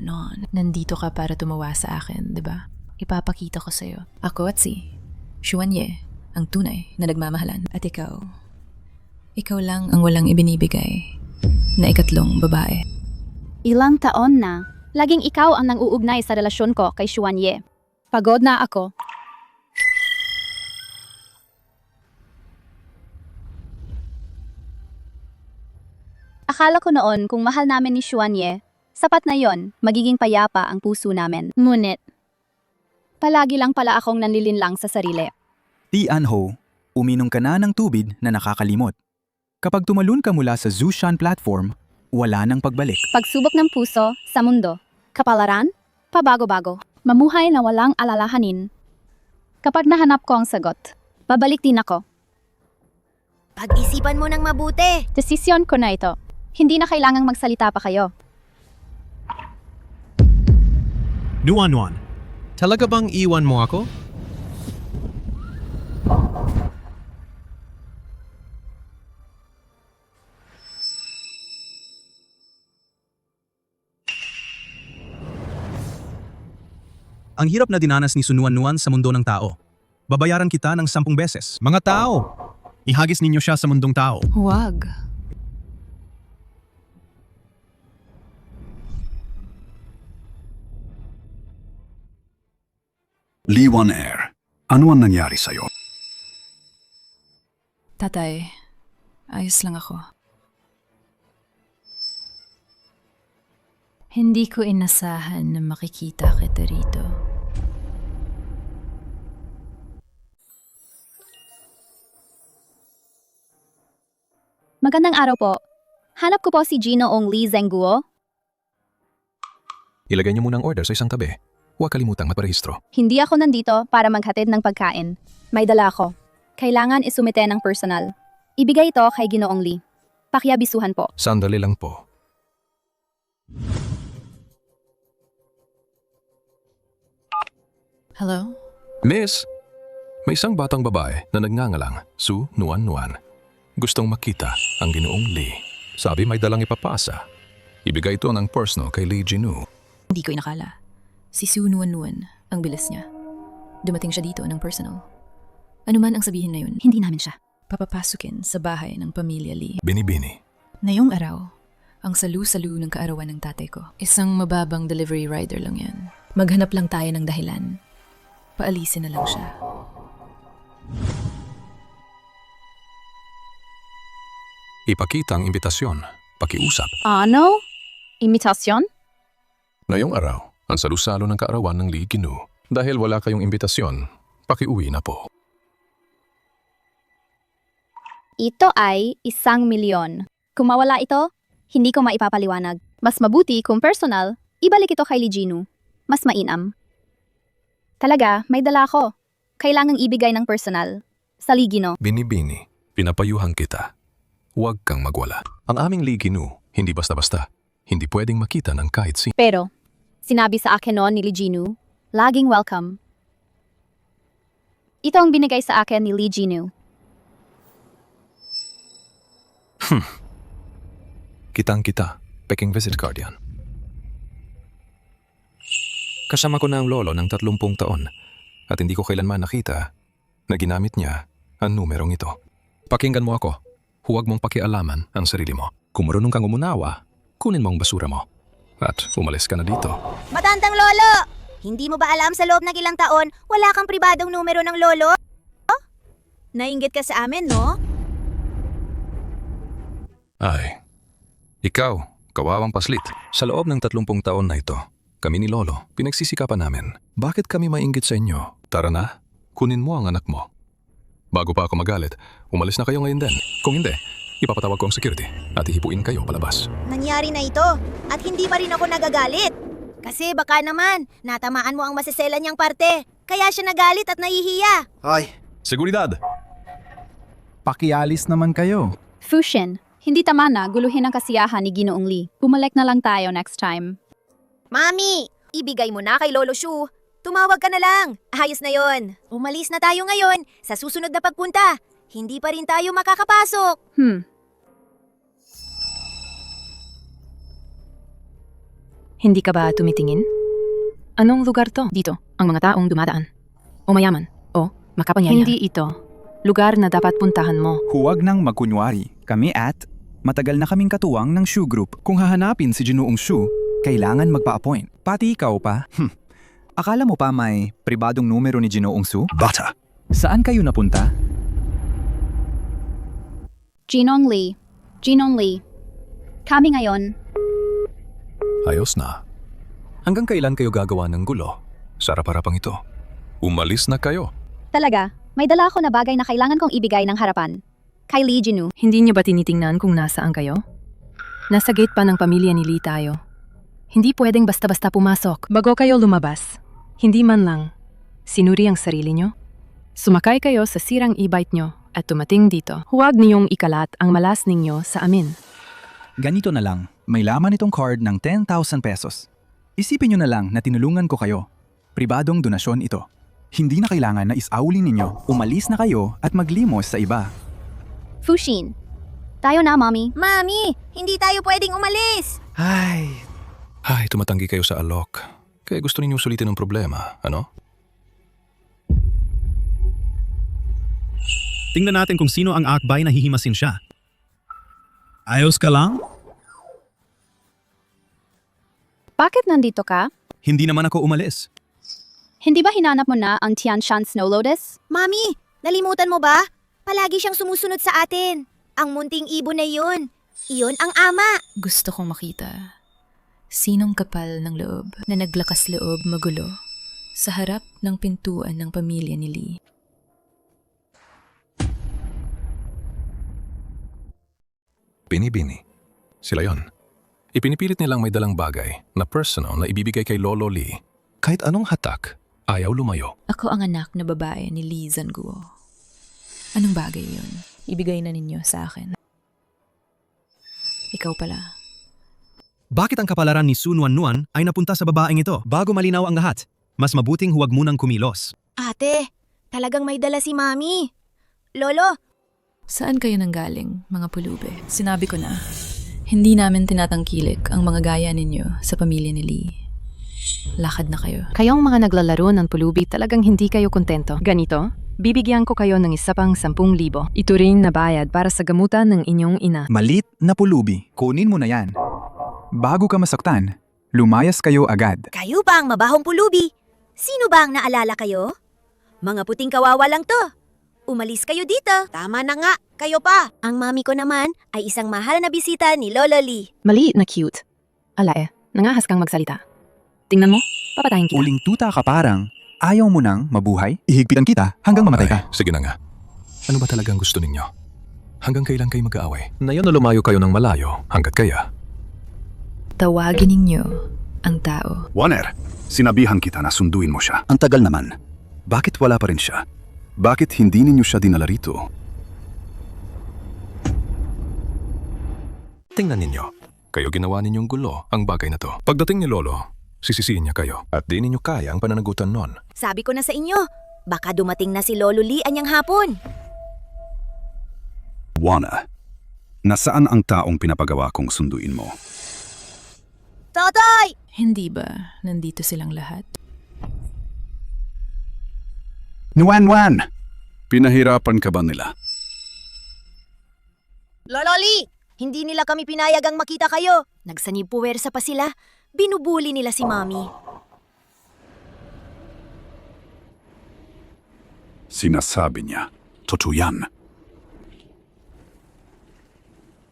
Nandito ka para tumawa sa akin, di ba? Ipapakita ko sa'yo. Ako at si Xuanye, ang tunay na nagmamahalan. At ikaw lang ang walang ibinibigay na ikatlong babae.
Ilang taon na, laging ikaw ang nang-uugnay sa relasyon ko kay Xuanye. Pagod na ako. Akala ko noon kung mahal namin ni Xuanye, sapat na yon, magiging payapa ang puso namin. Ngunit, palagi lang pala akong nanlilinlang sa sarili.
Tianho, uminom ka na ng tubig na nakakalimot. Kapag tumalun ka mula sa Zushan platform, wala nang pagbalik.
Pagsubok ng puso sa mundo. Kapalaran, pabago-bago. Mamuhay na walang alalahanin. Kapag nahanap ko ang sagot, babalik din ako.
Pag-isipan mo ng mabuti.
Desisyon ko na ito. Hindi na kailangang magsalita pa kayo.
Nuan. Talaga bang iwan mo ako? Ang hirap na dinanas ni Sunuan-Nuan sa mundo ng tao. Babayaran kita ng 10 beses. Mga tao! Ihagis ninyo siya sa mundong tao.
Huwag.
Liwan Air, ano ang nangyari sa'yo?
Tatay, ayos lang ako. Hindi ko inasahan na makikita kita rito.
Magandang araw po. Hanap ko po si Ginoong Lee Zengguo.
Ilagay niyo muna ang order sa isang tabi. Huwag kalimutang magparehistro.
Hindi ako nandito para maghatid ng pagkain. May dala ako. Kailangan isumite ng personal. Ibigay ito kay Ginoong Lee. Pakiabisuhan po.
Sandali lang po.
Hello?
Miss, may isang batang babae na nagngangalang Su Nuan-Nuan. Gustong makita ang Ginoong Lee. Sabi may dalang ipapasa. Ibigay ito ng personal kay Lee Jinu.
Hindi ko inakala. Si Su Nuan-Nuan, ang bilis niya. Dumating siya dito ng personal. Ano man ang sabihin na yun, hindi namin siya papapasukin sa bahay ng pamilya Lee.
Bini-bini.
Ngayong araw, ang salu-salu ng kaarawan ng tatay ko. Isang mababang delivery rider lang yan. Maghanap lang tayo ng dahilan. Paalisin na lang siya.
Ipakita ang imbitasyon. Pakiusap.
Ano? Imitasyon?
Ngayong araw, ang salusalo ng kaarawan ng Lee Ginu. Dahil wala kayong imbitasyon, pakiuwi na po.
Ito ay 1,000,000. Kung mawala ito, hindi ko maipapaliwanag. Mas mabuti kung personal, ibalik ito kay Lee Jinu. Mas mainam. Talaga, may dala ako. Kailangang ibigay ng personal. Sa Lee Gino.
Bini-bini, pinapayuhan kita. Huwag kang magwala. Ang aming Lee Ginu, hindi basta-basta. Hindi pwedeng makita ng kahit sino.
Pero, sinabi sa akin noon ni Lee Jinu, laging welcome. Ito ang binigay sa akin ni Lee Jinu.
Kitang-kita, peking visit card yan. Kasama ko na ang lolo ng 30 taon at hindi ko kailanman nakita na ginamit niya ang numerong ito. Pakinggan mo ako. Huwag mong pakialaman ang sarili mo. Kung marunong kang umunawa, kunin mo ang basura mo. At umalis ka na dito.
Matandang lolo! Hindi mo ba alam sa loob ng ilang taon, wala kang pribadong numero ng lolo? Nainggit ka sa amin, no?
Ay, ikaw, kawawang paslit. Sa loob ng 30 taon na ito, kami ni Lolo, pinagsisikapan namin. Bakit kami mainggit sa inyo? Tara na, kunin mo ang anak mo. Bago pa ako magalit, umalis na kayo ngayon din. Kung hindi, ipapatawag ko ang security at ihipuin kayo palabas.
Nangyari na ito at hindi pa rin ako nagagalit. Kasi baka naman, natamaan mo ang masisela niyang parte. Kaya siya nagalit at nahihiya.
Hoy,
Seguridad!
Pakialis naman kayo.
Fushin, hindi tama na guluhin ang kasiyahan ni Ginoong Lee. Bumalik na lang tayo next time.
Mami, ibigay mo na kay Lolo Shu. Tumawag ka na lang. Ayos na yon. Umalis na tayo ngayon. Sa susunod na pagpunta, hindi pa rin tayo makakapasok.
Hindi ka ba tumitingin? Anong lugar to? Dito, ang mga taong dumadaan. O mayaman, o makapangyarihan. Hindi ito. Lugar na dapat puntahan mo.
Huwag nang magkunwari. Kami at matagal na kaming katuwang ng Shu Group. Kung hahanapin si Ginoong Shu, kailangan magpa-appoint. Pati ikaw pa. Akala mo pa may pribadong numero ni Ginoong Shu?
Bata.
Saan kayo napunta?
Ginoong Lee. Ginoong Lee. Kami ngayon.
Ayos na. Hanggang kailan kayo gagawa ng gulo? Sarap-harapang ito. Umalis na kayo.
Talaga, may dala ako na bagay na kailangan kong ibigay ng harapan. Kay Lee Jinu.
Hindi niyo ba tinitingnan kung nasaan kayo? Nasa gate pa ng pamilya ni Lee tayo. Hindi pwedeng basta-basta pumasok. Bago kayo lumabas, hindi man lang sinuri ang sarili niyo. Sumakay kayo sa sirang e-bike niyo at tumating dito. Huwag niyong ikalat ang malas ninyo sa amin.
Ganito na lang, may laman itong card ng 10,000 pesos. Isipin nyo na lang na tinulungan ko kayo. Pribadong donasyon ito. Hindi na kailangan na isaulin ninyo, umalis na kayo at maglimos sa iba.
Fushin. Tayo na, Mommy.
Mami, hindi tayo pwedeng umalis.
Ay, tumatanggi kayo sa alok. Kaya gusto ninyong sulitin ang problema, ano?
Tingnan natin kung sino ang akbay na hihimasin siya. Ayos ka lang?
Bakit nandito ka?
Hindi naman ako umalis.
Hindi ba hinanap mo na ang Tianshan Snow Lotus?
Mami, nalimutan mo ba? Palagi siyang sumusunod sa atin. Ang munting ibon na iyon. Iyon ang ama.
Gusto kong makita sinong kapal ng loob na naglakas loob magulo sa harap ng pintuan ng pamilya ni Lee.
Bini-bini. Sila yon. Ipinipilit nilang may dalang bagay na personal na ibibigay kay Lolo Lee. Kahit anong hatak, ayaw lumayo.
Ako ang anak na babae ni Lee Zanguo. Anong bagay yun? Ibigay na ninyo sa akin. Ikaw pala.
Bakit ang kapalaran ni Sun Wannuan ay napunta sa babaeng ito? Bago malinaw ang lahat, mas mabuting huwag munang kumilos.
Ate, talagang may dala si Mami. Lolo,
Saan kayo nanggaling, mga pulube? Sinabi ko na, hindi namin tinatangkilik ang mga gaya ninyo sa pamilya ni Lee. Lakad na kayo. Kayong mga naglalaro ng pulubi talagang hindi kayo kontento. Ganito, bibigyan ko kayo ng isa pang 10,000. Ito rin na bayad para sa gamutan ng inyong ina.
Malit na pulubi, kunin mo na yan. Bago ka masaktan, lumayas kayo agad.
kayo ba ang mabahong pulubi? Sino ba ang naalala kayo? Mga puting kawawa lang to. Umalis kayo dito. Tama na nga, kayo pa. Ang mami ko naman ay isang mahal na bisita ni Lolo Lee.
Maliit na cute. Alae, nangahas kang magsalita. Tingnan mo, papatayin kita.
Uling tuta ka parang, ayaw mo nang mabuhay? Ihigpitan kita hanggang mamatay ka.
Sige na nga. Ano ba talagang gusto ninyo? Hanggang kailan kayo mag-aaway? Na yun na lumayo kayo ng malayo hanggat kaya.
Tawagin ninyo ang tao.
Warner, sinabihan kita na sunduin mo siya. Ang tagal naman. Bakit wala pa rin siya? Bakit hindi ninyo siya dinala rito?
Tingnan ninyo. Kayo ginawa ninyong gulo ang bagay na to. Pagdating ni Lolo, sisisihin niya kayo at di ninyo kaya ang pananagutan nun.
Sabi ko na sa inyo, baka dumating na si Lolo Lee anyang hapon.
Wana, nasaan ang taong pinapagawa kong sunduin mo?
Totoy!
Hindi ba nandito silang lahat?
Nuan! Pinahirapan ka ba nila?
Lolo Lee! Hindi nila kami pinayagang makita kayo. Nagsanib puwersa pa sila. Binubuli nila si Mami.
Sinasabi niya, totoo yan.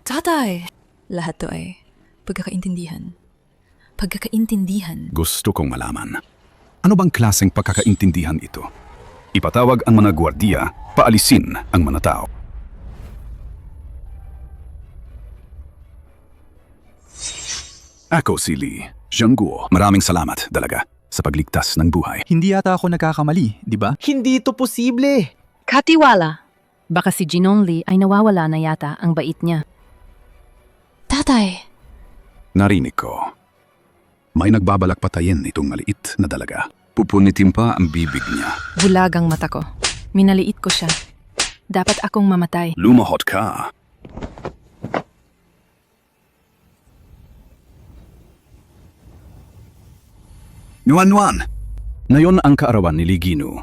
Tatay! Tatay! Lahat to ay pagkakaintindihan. Pagkakaintindihan.
Gusto kong malaman. Ano bang klaseng pagkakaintindihan ito? Ipatawag ang mga gwardiya, paalisin ang mga tao. Ako si Lee Zhengguo. Maraming salamat, dalaga, sa pagligtas ng buhay.
Hindi yata ako nagkakamali, di ba?
Hindi ito posible!
Katiwala. Baka si Jinon Lee ay nawawala na yata ang bait niya.
Tatay!
Narinig ko. May nagbabalak patayin itong maliit na dalaga. Pupunitin pa ang bibig niya.
Bulag ang mata ko. Minaliit ko siya. Dapat akong mamatay.
Lumahot ka. Nuan-nuan! Ngayon ang kaarawan ni Liginu.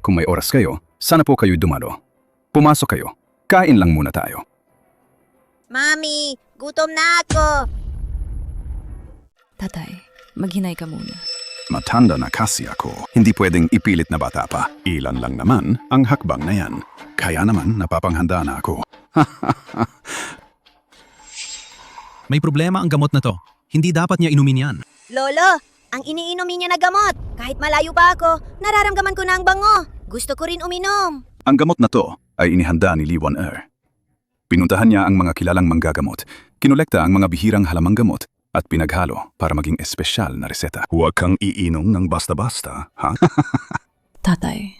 Kung may oras kayo, sana po kayo dumalo. Pumasok kayo. Kain lang muna tayo.
Mami, gutom na ako.
Tatay, maghinay ka muna.
Matanda na kasi ako. Hindi pwedeng ipilit na bata pa. Ilan lang naman ang hakbang na yan. Kaya naman napapanghanda na ako.
May problema ang gamot na to. Hindi dapat niya inumin yan.
Lolo, ang iniinumin niya na gamot. Kahit malayo pa ako, nararamdaman ko na ang bango. Gusto ko rin uminom.
Ang gamot na to ay inihanda ni Lee Wan-er. Pinuntahan niya ang mga kilalang manggagamot, kinolekta ang mga bihirang halamang gamot, at pinaghalo para maging espesyal na reseta. Huwag kang iinom ng basta-basta, ha?
Tatay,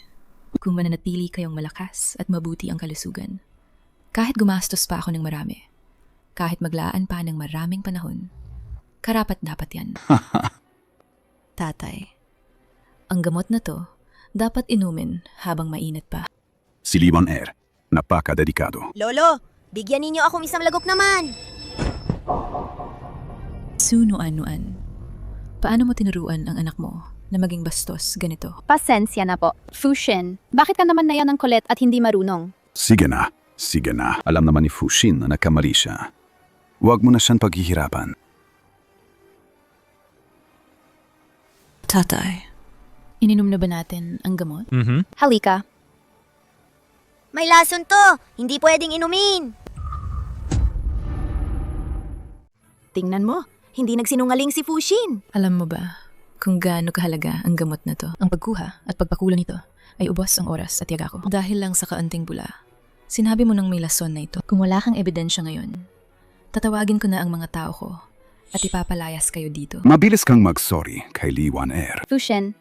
kung mananatili kayong malakas at mabuti ang kalusugan, kahit gumastos pa ako ng marami, kahit maglaan pa ng maraming panahon, karapat-dapat yan. Tatay, ang gamot na to, dapat inumin habang mainit pa.
Si Lee Wan-er, napaka-dedikado.
Lolo, bigyan ninyo akong isang lagok naman.
Sunuan-nuan. Paano mo tinuruan ang anak mo na maging bastos ganito?
Pasensya na po. Fushin, bakit ka naman na yan ng kulit at hindi marunong?
Sige na, sige na. Alam naman ni Fushin na nagkamali siya. Huwag mo na siyang paghihirapan.
Tatay, ininom na ba natin ang gamot?
Halika.
May lason to. Hindi pwedeng inumin. Tingnan mo, hindi nagsinungaling si Fushin.
Alam mo ba kung gaano kahalaga ang gamot na to? Ang pagkuha at pagpakulo nito ay ubos ang oras at yaga ko. Dahil lang sa kaanting bula, sinabi mo nang may lason na ito. Kung wala kang ebidensya ngayon, tatawagin ko na ang mga tao ko at ipapalayas kayo dito.
Mabilis kang mag-sorry kay Lee Wan-er.
Fushin,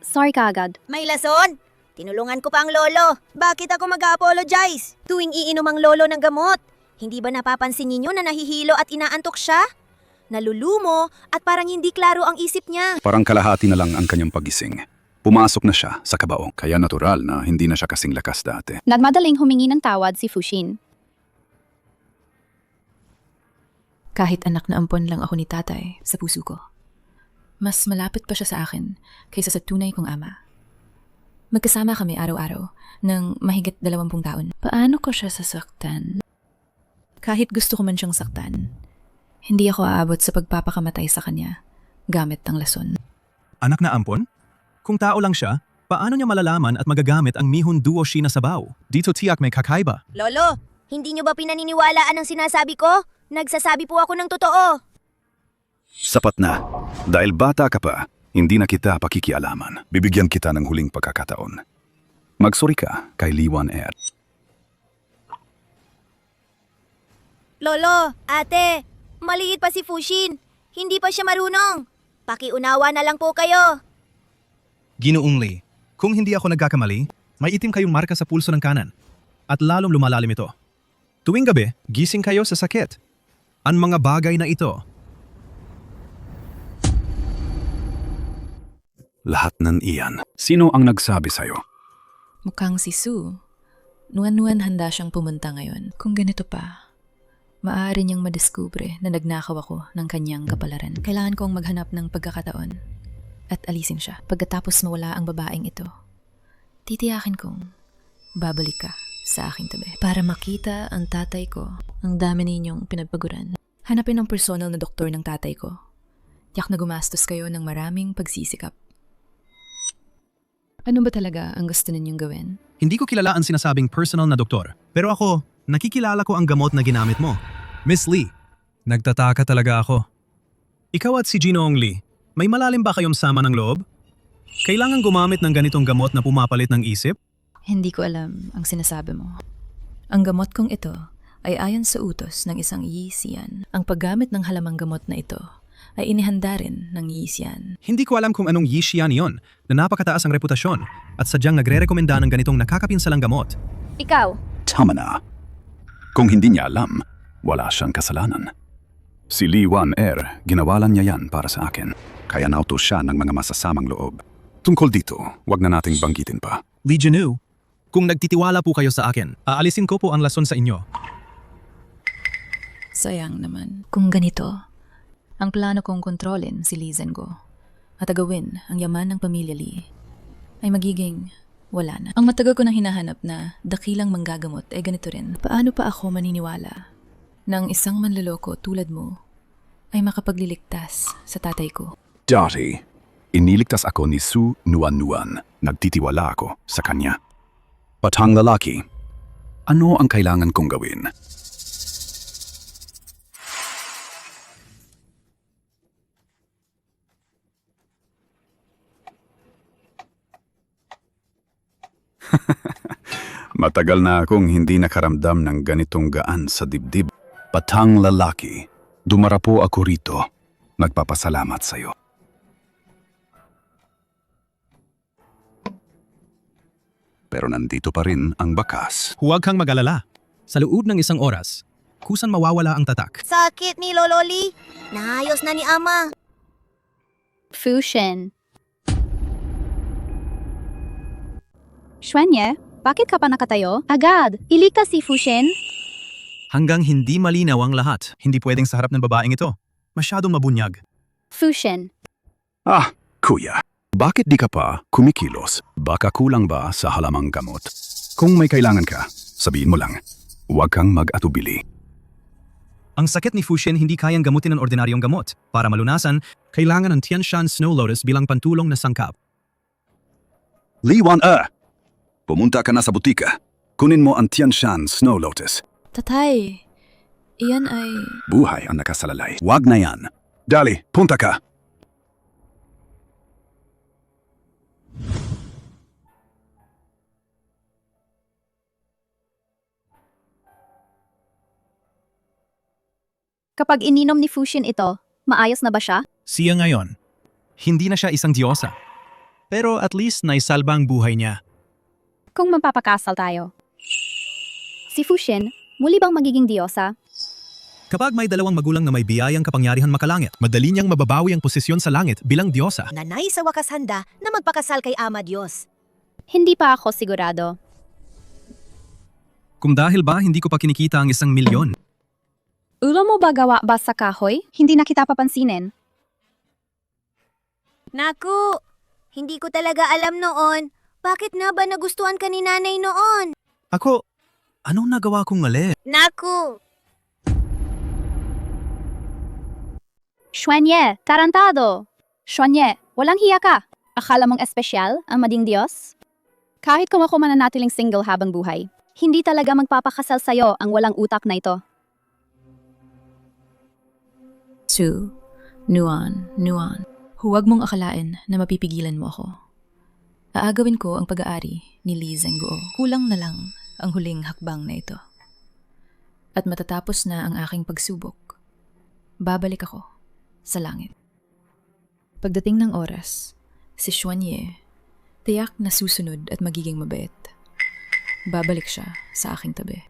sorry ka agad.
May lason? Tinulungan ko pa ang lolo. Bakit ako mag-apologize? Tuwing iinom ang lolo ng gamot, hindi ba napapansin ninyo na nahihilo at inaantok siya? Nalulumo at parang hindi klaro ang isip niya.
Parang kalahati na lang ang kanyang pagising. Pumasok na siya sa kabaong, kaya natural na hindi na siya kasing lakas dati.
Nagmadaling humingi ng tawad si Fushin.
Kahit anak na ampon lang ako ni tatay sa puso ko, mas malapit pa siya sa akin kaysa sa tunay kong ama. Magkasama kami araw-araw ng mahigit 20 taon. Paano ko siya sasaktan? Kahit gusto ko man siyang saktan, hindi ako aabot sa pagpapakamatay sa kanya gamit ang lason.
Anak na ampon? Kung tao lang siya, paano niya malalaman at magagamit ang Mihon Duo Shi na sabaw? Dito tiyak may kakaiba.
Lolo, hindi niyo ba pinaniniwalaan ang sinasabi ko? Nagsasabi po ako ng totoo.
Sapat na. Dahil bata ka pa, hindi na kita pakikialaman. Bibigyan kita ng huling pagkakataon. Magsuri ka kay Lee Wan-er.
Lolo, ate, maliit pa si Fushin. Hindi pa siya marunong. Pakiunawa na lang po kayo.
Ginoong Lee, kung hindi ako nagkakamali, may itim kayong marka sa pulso ng kanan. At lalong lumalalim ito. Tuwing gabi, gising kayo sa sakit. Ang mga bagay na ito.
Lahat ng iyan. Sino ang nagsabi sa'yo?
Mukhang si Sue. Nuan-nuan handa siyang pumunta ngayon. Kung ganito pa, maaari niyang madiskubre na nagnakaw ako ng kanyang kapalaran. Kailangan kong maghanap ng pagkakataon at alisin siya. Pagkatapos mawala ang babaeng ito, titiyakin kong babalik ka sa aking tabi. Para makita ang tatay ko, ang dami ninyong pinagpaguran. Hanapin ang personal na doktor ng tatay ko. Tiyak na gumastos kayo ng maraming pagsisikap. Ano ba talaga ang gusto ninyong gawin?
Hindi ko kilala ang sinasabing personal na doktor. Pero ako, nakikilala ko ang gamot na ginamit mo. Miss Lee, nagtataka talaga ako. Ikaw at si Ginoong Lee, may malalim ba kayong sama ng loob? Kailangan gumamit ng ganitong gamot na pumapalit ng isip?
Hindi ko alam ang sinasabi mo. Ang gamot kong ito ay ayon sa utos ng isang Yisian. Ang paggamit ng halamang gamot na ito ay inihanda rin ng Yisian.
Hindi ko alam kung anong Yishian iyon na napakataas ang reputasyon at sadyang nagre-rekomenda ng ganitong nakakapinsalang gamot.
Ikaw,
Tama na. Kung hindi niya alam, wala siyang kasalanan. Si Lee Wan-er, ginawalan niya yan para sa akin. Kaya nautos siya ng mga masasamang loob. Tungkol dito, wag na nating banggitin pa.
Lee Jinu, kung nagtitiwala po kayo sa akin, aalisin ko po ang lason sa inyo.
Sayang naman. Kung ganito, ang plano kong kontrolin si Lee Zenggo at agawin ang yaman ng pamilya Lee ay magiging wala na. Ang matagal ko nang hinahanap na dakilang manggagamot ay ganito rin. Paano pa ako maniniwala na ang isang manloloko tulad mo ay makapagliligtas sa tatay ko?
Dati, iniligtas ako ni Su Nuan-Nuan. Nagtitiwala ako sa kanya. Batang lalaki, ano ang kailangan kong gawin? Matagal na akong hindi nakaramdam ng ganitong gaan sa dibdib. Batang lalaki, dumarapo ako rito. Nagpapasalamat sa'yo. Pero nandito pa rin ang bakas.
Huwag kang mag-alala. Sa loob ng isang oras, kusan mawawala ang tatak.
Sakit ni Lololi. Naayos na ni Ama.
Fushin. Xuanye, bakit ka pa nakatayo? Agad, iligtas si Fushin.
Hanggang hindi malinaw ang lahat, hindi pwedeng sa harap ng babaeng ito. Masyadong mabunyag.
Fushin.
Ah, kuya. Bakit di ka pa kumikilos? Baka kulang ba sa halamang gamot? Kung may kailangan ka, sabihin mo lang. Huwag kang mag-atubili.
Ang sakit ni Fushin hindi kayang gamutin ng ordinaryong gamot. Para malunasan, kailangan ng Tianshan Snow Lotus bilang pantulong na sangkap.
Lee Wan-er, pumunta ka na sa butika. Kunin mo ang Tianshan Snow Lotus.
Tatay, iyan ay...
Buhay ang nakasalalay. Wag na yan. Dali, punta ka.
Kapag ininom ni Fushin ito, maayos na ba siya?
Siya ngayon, hindi na siya isang diyosa. Pero at least naisalba ang buhay niya.
Kung magpapakasal tayo. Si Fushin, muli bang magiging diyosa?
Kapag may dalawang magulang na may biyayang kapangyarihan makalangit, madali niyang mababawi ang posisyon sa langit bilang diyosa.
Nanay sa wakas handa na magpakasal kay Ama Diyos.
Hindi pa ako sigurado.
Kung dahil ba hindi ko pa kinikita ang 1,000,000.
Ulo mo ba gawa ba sa kahoy? Hindi na kita papansinin.
Naku, hindi ko talaga alam noon. Bakit nga ba nagustuhan ka ni nanay noon?
Ako, anong nagawa kong mali?
Naku!
Xuanye, tarantado! Xuanye, walang hiya ka. Akala mong espesyal ang mading Diyos? Kahit kung ako mananatiling single habang buhay, hindi talaga magpapakasal sa'yo ang walang utak na ito.
Su, Nuan. Huwag mong akalain na mapipigilan mo ako. Aagawin ko ang pag-aari ni Lee Zenggo. Kulang na lang ang huling hakbang na ito. At matatapos na ang aking pagsubok, babalik ako sa langit. Pagdating ng oras, si Xuanye, tiyak na susunod at magiging mabait. Babalik siya sa aking tabi.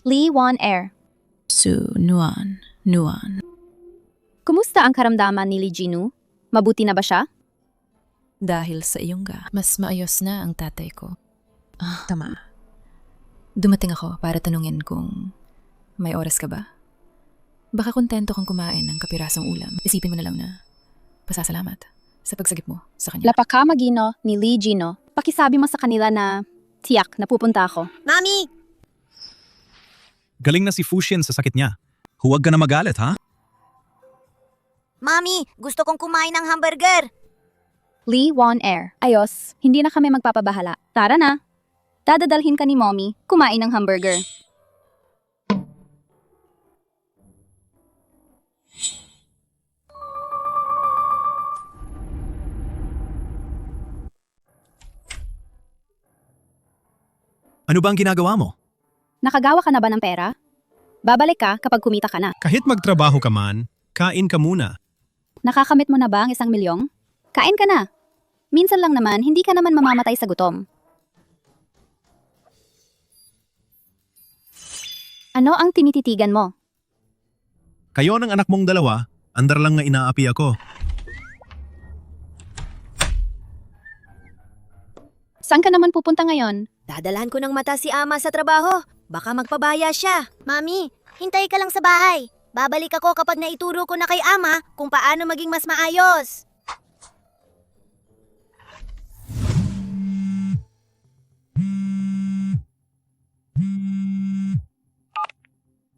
Lee Wan-er.
Su, Nuan.
Kumusta ang karamdaman ni Lee Jinu? Mabuti na ba siya?
Dahil sa iyong mas maayos na ang tatay ko. Tama. Dumating ako para tanungin kung may oras ka ba? Baka kontento kang kumain ng kapirasong ulam. Isipin mo na lang na pasasalamat sa pagsagip mo sa kanya.
Lapaka magino ni Lee Jino. Pakisabi mo sa kanila na tiyak na pupunta ako.
Mami!
Galing na si Fushin sa sakit niya. Huwag ka na magalit, ha?
Mami, gusto kong kumain ng hamburger.
Lee Wan-er. Ayos, hindi na kami magpapabahala. Tara na. Dadadalhin ka ni Mommy kumain ng hamburger.
Ano ba ang ginagawa mo?
Nakagawa ka na ba ng pera? Babalik ka kapag kumita ka na.
Kahit magtrabaho ka man, kain ka muna.
Nakakamit mo na ba ang 1 milyong? Kain ka na. Minsan lang naman, hindi ka naman mamamatay sa gutom. Ano ang tinititigan mo?
Kayo ng anak mong dalawa, andar lang nga inaapi ako.
Saan ka naman pupunta ngayon?
Dadalhan ko ng mata si Ama sa trabaho. Baka magpabaya siya. Mami, hintay ka lang sa bahay. Babalik ako kapag naituro ko na kay Ama kung paano maging mas maayos.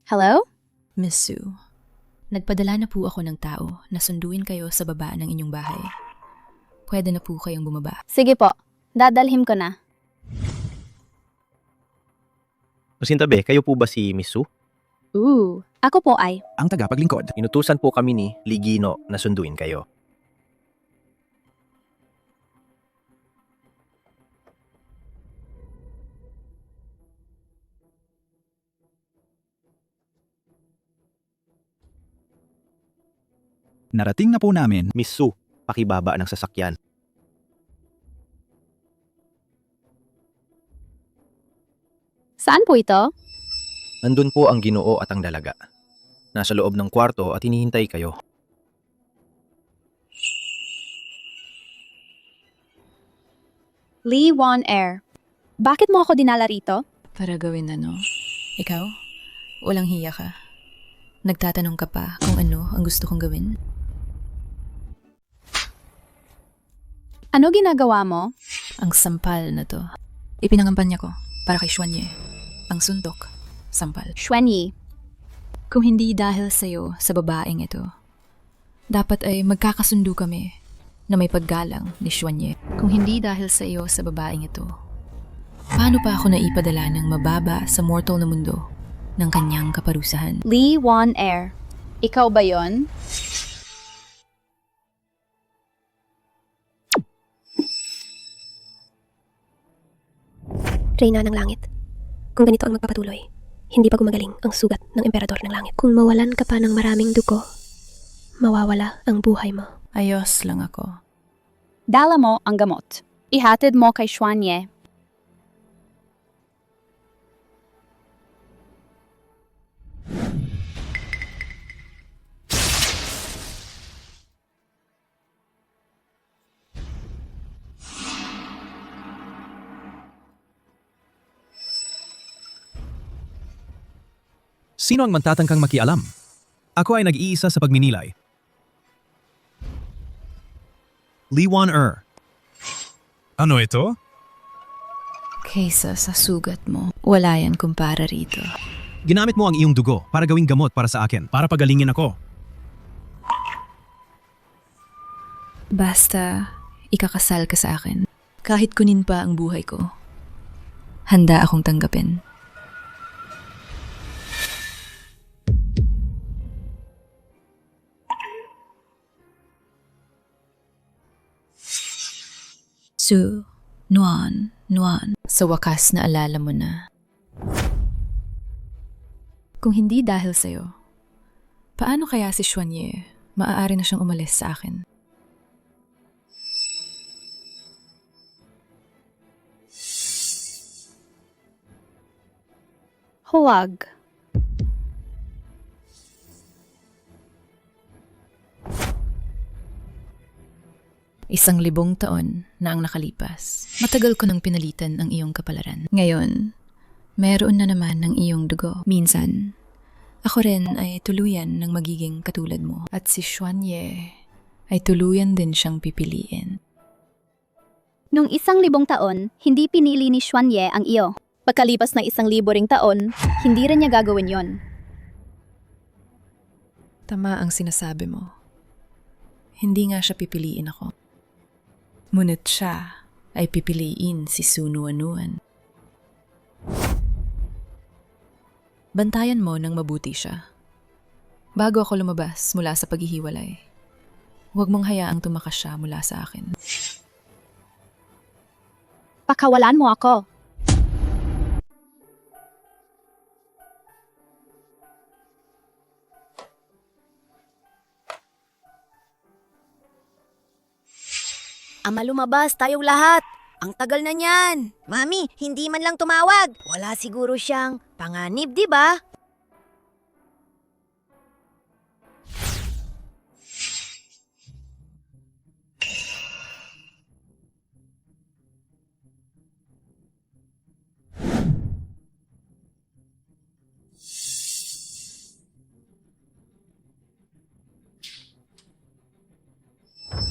Hello?
Miss Sue, nagpadala na po ako ng tao na sunduin kayo sa baba ng inyong bahay. Pwede na po kayong bumaba.
Sige po, dadalhin ko na.
Masintabi, kayo po ba si Miss Sue?
Ako po ay.
Ang tagapaglingkod.
Inutusan po kami ni Ligino na sunduin kayo.
Narating na po namin.
Miss Sue, pakibaba ng sasakyan.
Saan po ito?
Nandun po ang Ginoo at ang dalaga. Nasa loob ng kwarto at hinihintay kayo.
Lee Wan Air. Bakit mo ako dinala rito?
Para gawin ano? Ikaw? Walang hiya ka. Nagtatanong ka pa kung ano ang gusto kong gawin?
Ano ginagawa mo?
Ang sampal na to. Ipinangampanya ko para kay Xuanye. Ang suntok, sampal.
Xuanye.
Kung hindi dahil sa'yo sa babaeng ito, dapat ay magkakasundo kami na may paggalang ni Xuanye. Kung hindi dahil sa iyo sa babaeng ito, paano pa ako naipadala ng mababa sa mortal na mundo ng kanyang kaparusahan?
Lee Wan Air. Ikaw ba yon?
Reyna ng Langit, kung ganito ang magpapatuloy, hindi pa gumagaling ang sugat ng Emperador ng Langit. Kung mawalan ka pa ng maraming dugo, mawawala ang buhay mo.
Ayos lang ako.
Dala mo ang gamot. Ihatid mo kay Xuanye.
Sino ang mantatangkang makialam? Ako ay nag-iisa sa pagminilay. Lee Wan Er. Ano ito?
Kaysa sa sugat mo, wala yan kumpara rito.
Ginamit mo ang iyong dugo para gawing gamot para sa akin, para pagalingin ako.
Basta, ikakasal ka sa akin. Kahit kunin pa ang buhay ko, handa akong tanggapin. Sue, Nuan. Sa wakas na alala mo na. Kung hindi dahil sa'yo, paano kaya si Xuanye maaari na siyang umalis sa akin?
Huwag.
Isang 1,000 taon na ang nakalipas. Matagal ko nang pinalitan ang iyong kapalaran. Ngayon, meron na naman ng iyong dugo. Minsan, ako rin ay tuluyan ng magiging katulad mo. At si Xuanye ay tuluyan din siyang pipiliin.
Nung 1,000 taon, hindi pinili ni Xuanye ang iyo. Pagkalipas ng 1,000 ring taon, hindi rin niya gagawin yon.
Tama ang sinasabi mo. Hindi nga siya pipiliin ako. Ngunit siya ay pipiliin si Sunuanuan. Bantayan mo nang mabuti siya. Bago ako lumabas mula sa paghihiwalay, huwag mong hayaang tumakas siya mula sa akin.
Pakawalan mo ako.
Ama, lumabas tayong lahat. Ang tagal na niyan. Mami, hindi man lang tumawag. Wala siguro siyang panganib, di ba?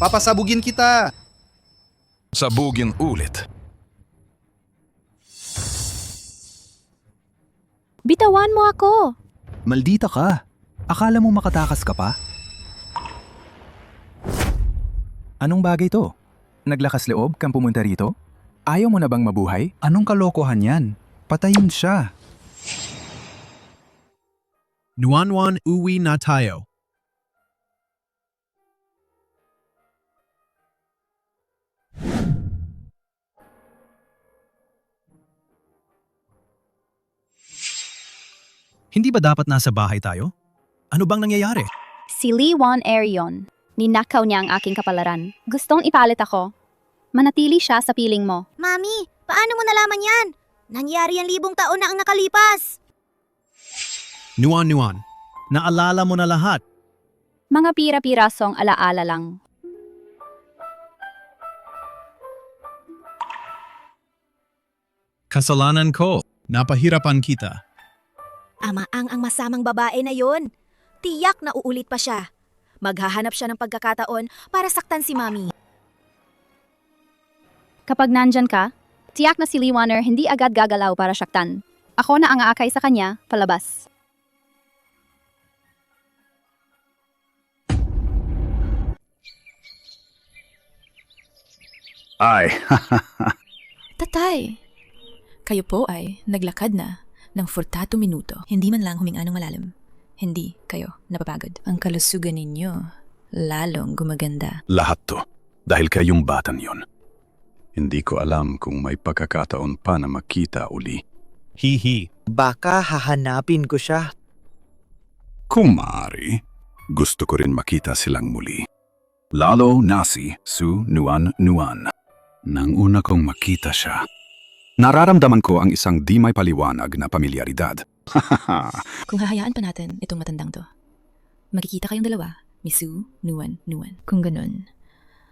Papasabugin kita.
Sabugin ulit.
Bitawan mo ako.
Maldita ka. Akala mo makatakas ka pa? Anong bagay to? Naglakas loob kang pumunta rito? Ayaw mo na bang mabuhay? Anong kalokohan yan? Patayin siya.
Nuan uwi na tayo. Hindi ba dapat nasa bahay tayo? Ano bang nangyayari?
Si Lee Wan Er yon. Ninakaw niya ang aking kapalaran. Gustong ipalit ako. Manatili siya sa piling mo.
Mami, paano mo nalaman yan? Nangyari yan 1,000 taon na ang nakalipas.
Nuan, naalala mo na lahat.
Mga pira-pirasong alaala lang.
Kasalanan ko. Napahirapan kita.
Ama ang masamang babae na yon. Tiyak na uulit pa siya. Maghahanap siya ng pagkakataon para saktan si Mami.
Kapag nandyan ka, tiyak na si Lee Wan Er hindi agad gagalaw para saktan. Ako na ang aakay sa kanya, palabas.
Ay,
Tatay! Kayo po ay naglakad na ng 40 minuto. Hindi man lang huminga ng malalim. Hindi kayo napapagod. Ang kalusugan ninyo lalong gumaganda.
lahat to. Dahil kayong batang yon. Hindi ko alam kung may pagkakataon pa na makita uli.
Hihi.
Baka hahanapin ko siya.
Kung maaari, gusto ko rin makita silang muli. Lalo na si Su Nuan. Nang una kong makita siya, nararamdaman ko ang isang di may paliwanag na pamilyaridad.
Kung hahayaan pa natin itong matandang to, makikita kayong dalawa, Misu, Nuan. Kung ganun,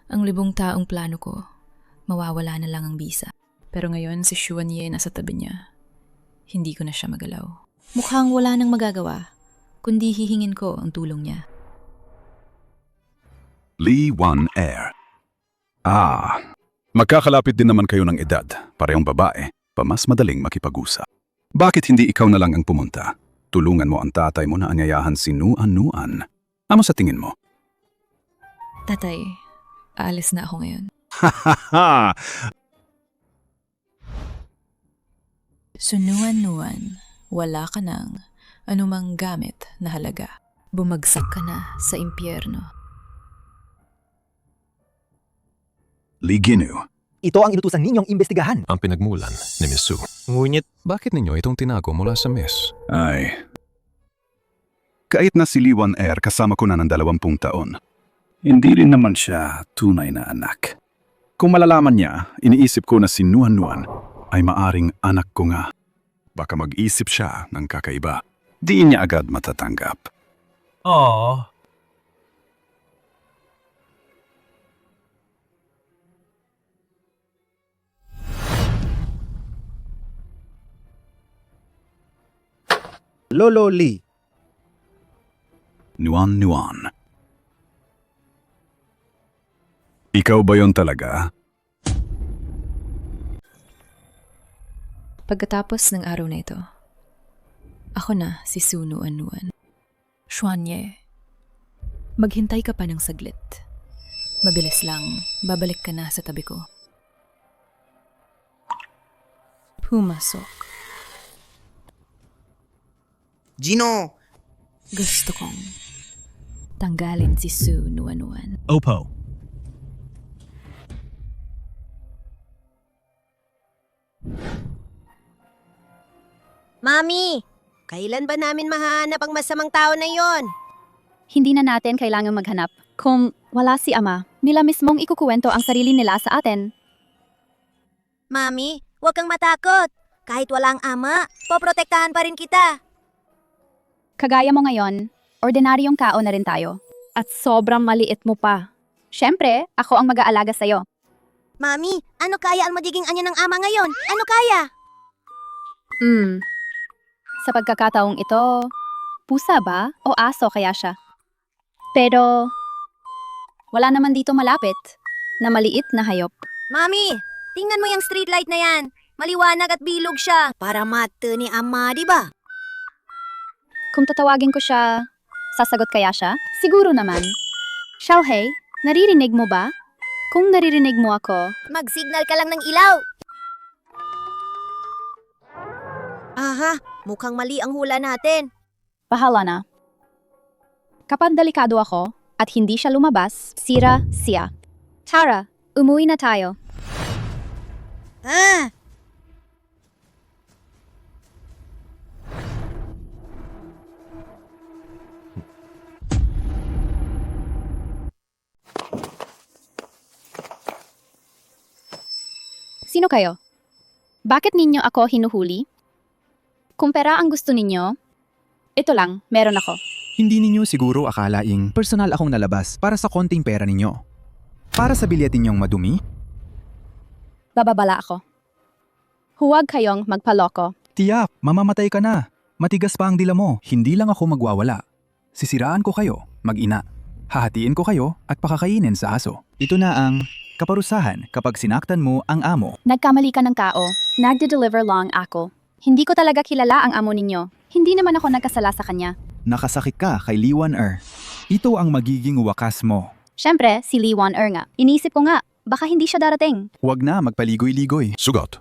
ang 1,000 taong plano ko, mawawala na lang ang bisa. Pero ngayon si Xuanye nasa tabi niya. Hindi ko na siya magalaw. Mukhang wala nang magagawa, kundi hihingin ko ang tulong niya.
Lee Wan Er. Magkakalapit din naman kayo ng edad, parehong babae, pa mas madaling makipag-usap. Bakit hindi ikaw na lang ang pumunta? Tulungan mo ang tatay mo na anyayahan si Nuan. Ano sa tingin mo?
Tatay, aalis na ako ngayon. So Nuan, wala ka ng anumang gamit na halaga. Bumagsak ka na sa impyerno.
Lee Ginu.
Ito ang inutusan ninyong imbestigahan.
Ang pinagmulan ni Miss Su.
Ngunit,
Bakit ninyo itong tinago mula sa Miss?
Ay. Kahit na si Lee Wan Er kasama ko na ng 20 taon, hindi rin naman siya tunay na anak. Kung malalaman niya, iniisip ko na si Nuan ay maaring anak ko nga. Baka mag-isip siya ng kakaiba. Di niya agad matatanggap.
Aww.
Lolo Lee.
Nuan. Ikaw ba yon talaga?
Pagkatapos ng araw na ito, ako na si Su Nuan. Xuanye, maghintay ka pa ng saglit. Mabilis lang, babalik ka na sa tabi ko. Pumasok
Gino!
Gusto kong tanggalin si Sue Nuan-Nuan.
Opo.
Mami, kailan ba namin mahanap ang masamang tao na yon?
Hindi na natin kailangang maghanap. Kung wala si Ama, nila mismong ikukuwento ang sarili nila sa atin.
Mami, huwag kang matakot. Kahit walang ama, poprotektahan pa rin kita.
Kagaya mo ngayon, ordinaryong kao na rin tayo. At sobrang maliit mo pa. Siyempre, ako ang mag-aalaga sa'yo.
Mami, ano kaya ang magiging anyo ng ama ngayon? Ano kaya?
Sa pagkakataong ito, pusa ba o aso kaya siya? Pero, wala naman dito malapit na maliit na hayop.
Mami, tingnan mo yung streetlight na yan. Maliwanag at bilog siya. Para mate ni ama, di ba?
Kung tatawagin ko siya, sasagot kaya siya? Siguro naman. Xiaohei, naririnig mo ba? Kung naririnig mo ako,
Mag-signal ka lang ng ilaw. Aha, mukhang mali ang hula natin.
bahala na. Kapag delikado ako at hindi siya lumabas, sira siya. Tara, umuwi na tayo.
Ah!
Sino kayo? Bakit ninyo ako hinuhuli? Kung pera ang gusto ninyo, ito lang, meron ako.
Hindi ninyo siguro akalaing personal akong nalabas para sa konting pera ninyo. Para sa bilyatin ninyong madumi?
Bababala ako. Huwag kayong magpaloko.
Tiyak, mamamatay ka na. Matigas pa ang dila mo. Hindi lang ako magwawala. Sisiraan ko kayo, mag-ina. Hahatiin ko kayo at pakakainin sa aso. Ito na ang kaparusahan kapag sinaktan mo ang amo.
Nagkamali ka ng kao. Nagde-deliver lang ako. Hindi ko talaga kilala ang amo ninyo. Hindi naman ako nagkasala sa kanya.
Nakasakit ka kay Lee Wan-er. Ito ang magiging wakas mo.
Siyempre, si Lee Wan-er nga. Iniisip ko nga, baka hindi siya darating.
Huwag na magpaligoy-ligoy.
Sugot.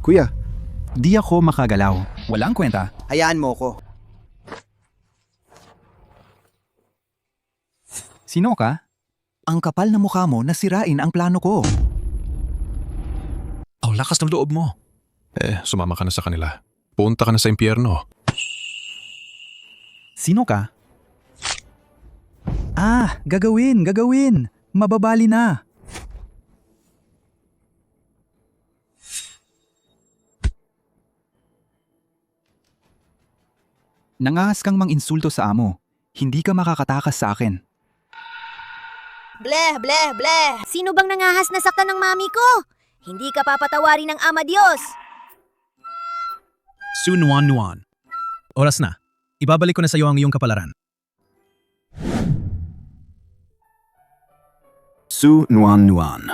Kuya,
Di ako makagalaw. Walang kwenta.
Hayaan mo ko.
Sino ka? Ang kapal na mukha mo nasirain ang plano ko.
Ang lakas ng loob mo. Sumama ka na sa kanila. Punta ka na sa impyerno.
Sino ka? Gagawin. Mababali na. Nangas kang mang-insulto sa amo. Hindi ka makakatakas sa akin.
Bleh, bleh, bleh. Sino bang nangahas na saktan ng mami ko? Hindi ka papatawarin ng ama Diyos.
Sue Nuan-Nuan. Oras na. Ibabalik ko na sa iyo ang iyong kapalaran.
Sue Nuan-Nuan.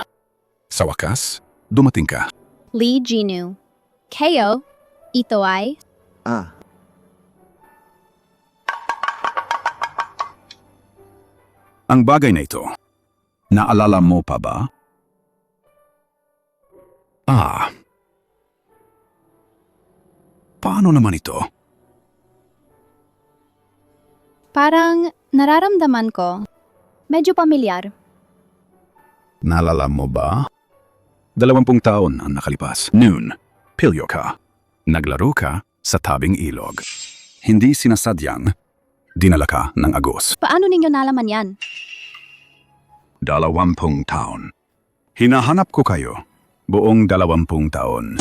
Sa wakas, dumating ka.
Lee Jinu. Kayo, ito ay...
Ang bagay na ito, naalala mo pa ba? Paano naman ito?
Parang nararamdaman ko. Medyo pamilyar.
Naalala mo ba? 20 taon ang nakalipas. Noon, pilyo ka. Naglaro ka sa tabing ilog. Hindi sinasadyang dinala ka ng agos.
Paano ninyo nalaman yan?
20 taon. Hinahanap ko kayo. Buong 20 taon.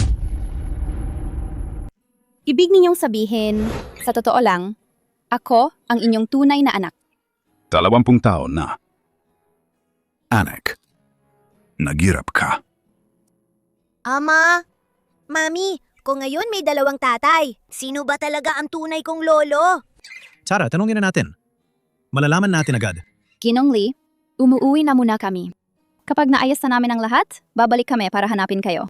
Ibig ninyong sabihin, sa totoo lang, ako ang inyong tunay na anak.
20 taon na. Anak, naghirap ka.
Ama, Mami, kung ngayon may 2 tatay, sino ba talaga ang tunay kong lolo?
Tara, tanungin na natin. Malalaman natin agad.
Ginong Lee, umuwi na muna kami. Kapag naayos na namin ang lahat, babalik kami para hanapin kayo.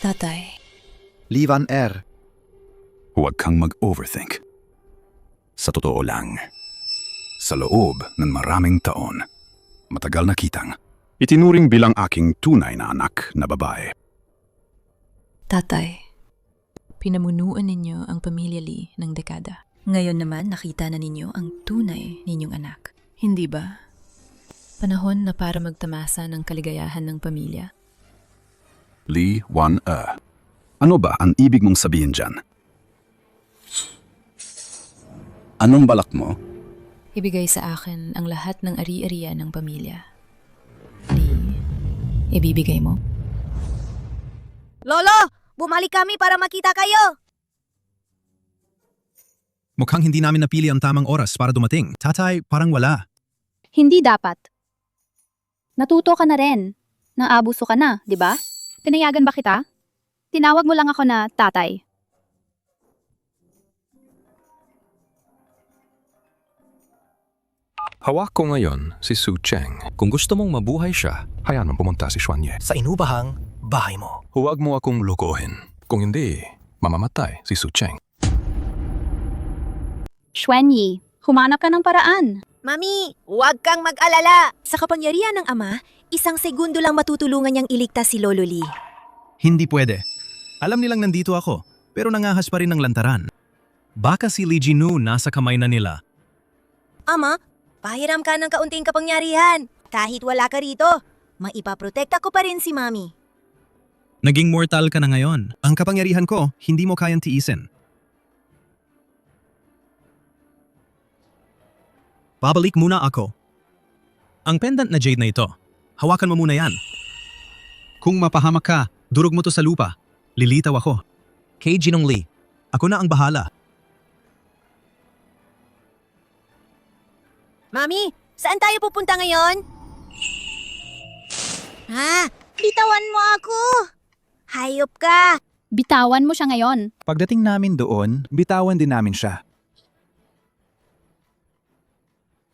Tatay,
Lee Van Er.
Huwag kang mag-overthink. Sa totoo lang, sa loob ng maraming taon, matagal na kitang itinuring bilang aking tunay na anak na babae.
Tatay, pinamunuan ninyo ang pamilya Lee ng dekada. Ngayon naman nakita na ninyo ang tunay ninyong anak. Hindi ba? Panahon na para magtamasa ng kaligayahan ng pamilya.
Lee Wan Er. Ano ba ang ibig mong sabihin dyan? Anong balak mo?
Ibigay sa akin ang lahat ng ari-arian ng pamilya. Lee, ibibigay mo?
Lolo! Bumalik kami para makita kayo!
Mukhang hindi namin napili ang tamang oras para dumating. Tatay, parang wala.
Hindi dapat. Natuto ka na rin. Naabuso ka na, di ba? Pinayagan ba kita? Tinawag mo lang ako na tatay.
Hawak ko ngayon si Su Cheng. Kung gusto mong mabuhay siya, hayaan mong pumunta si Xuan Ye.
Sa inubahang bahay mo.
Huwag mo akong lokohin. Kung hindi, mamamatay si Su Cheng.
Xuan Yi, humanap ka ng paraan.
Mami, huwag kang mag-alala. Sa kapangyarihan ng ama, isang segundo lang matutulungan niyang iligtas si Lolo Lee.
Hindi pwede. Alam nilang nandito ako, pero nangahas pa rin ng lantaran. Baka si Li Jinu nasa kamay na nila.
Ama, pahiram ka ng kaunting kapangyarihan. Kahit wala ka rito, maipaprotekta ko pa rin si Mami.
Naging mortal ka na ngayon. Ang kapangyarihan ko, hindi mo kayang tiisin. Babalik muna ako. Ang pendant na jade na ito, hawakan mo muna yan. Kung mapahamak ka, durog mo to sa lupa. Lilitaw ako. Kay Jinong Lee, ako na ang bahala.
Mami, saan tayo pupunta ngayon? Ha? Bitawan mo ako! Hayop ka!
Bitawan mo siya ngayon.
Pagdating namin doon, bitawan din namin siya.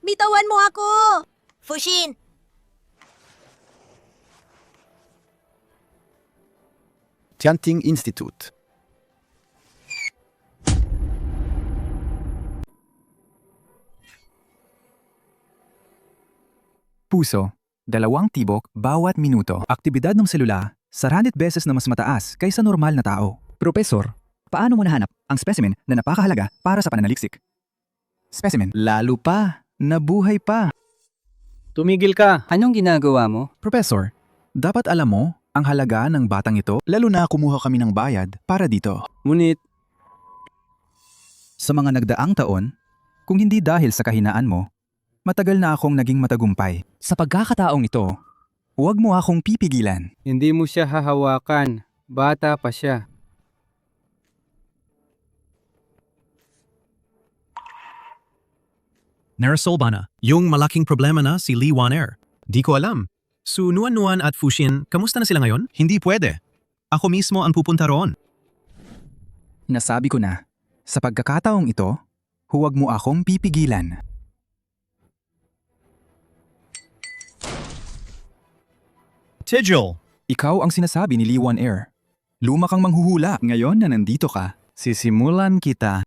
Bitawan mo ako! Fushin!
Tianting Institute.
Puso, 2 tibok bawat minuto. Aktibidad ng selula, 100 beses na mas mataas kaysa normal na tao. Profesor, paano mo nahanap ang specimen na napakahalaga para sa pananaliksik? Specimen, lalo pa, nabuhay pa.
Tumigil ka. Anong ginagawa mo?
Professor, dapat alam mo ang halaga ng batang ito, lalo na kumuha kami ng bayad para dito.
Ngunit,
sa mga nagdaang taon, kung hindi dahil sa kahinaan mo, matagal na akong naging matagumpay. Sa pagkakataong ito, huwag mo akong pipigilan.
hindi mo siya hahawakan. Bata pa siya.
Narasol ba na? Yung malaking problema na si Lee Wan Er. Di ko alam. Su Nuan at Fushin, kamusta na sila ngayon? Hindi pwede. Ako mismo ang pupunta roon.
Nasabi ko na, sa pagkakataong ito, huwag mo akong pipigilan.
Tijol!
Ikaw ang sinasabi ni Lee Wan Er. Luma kang manghuhula. Ngayon na nandito ka, sisimulan kita.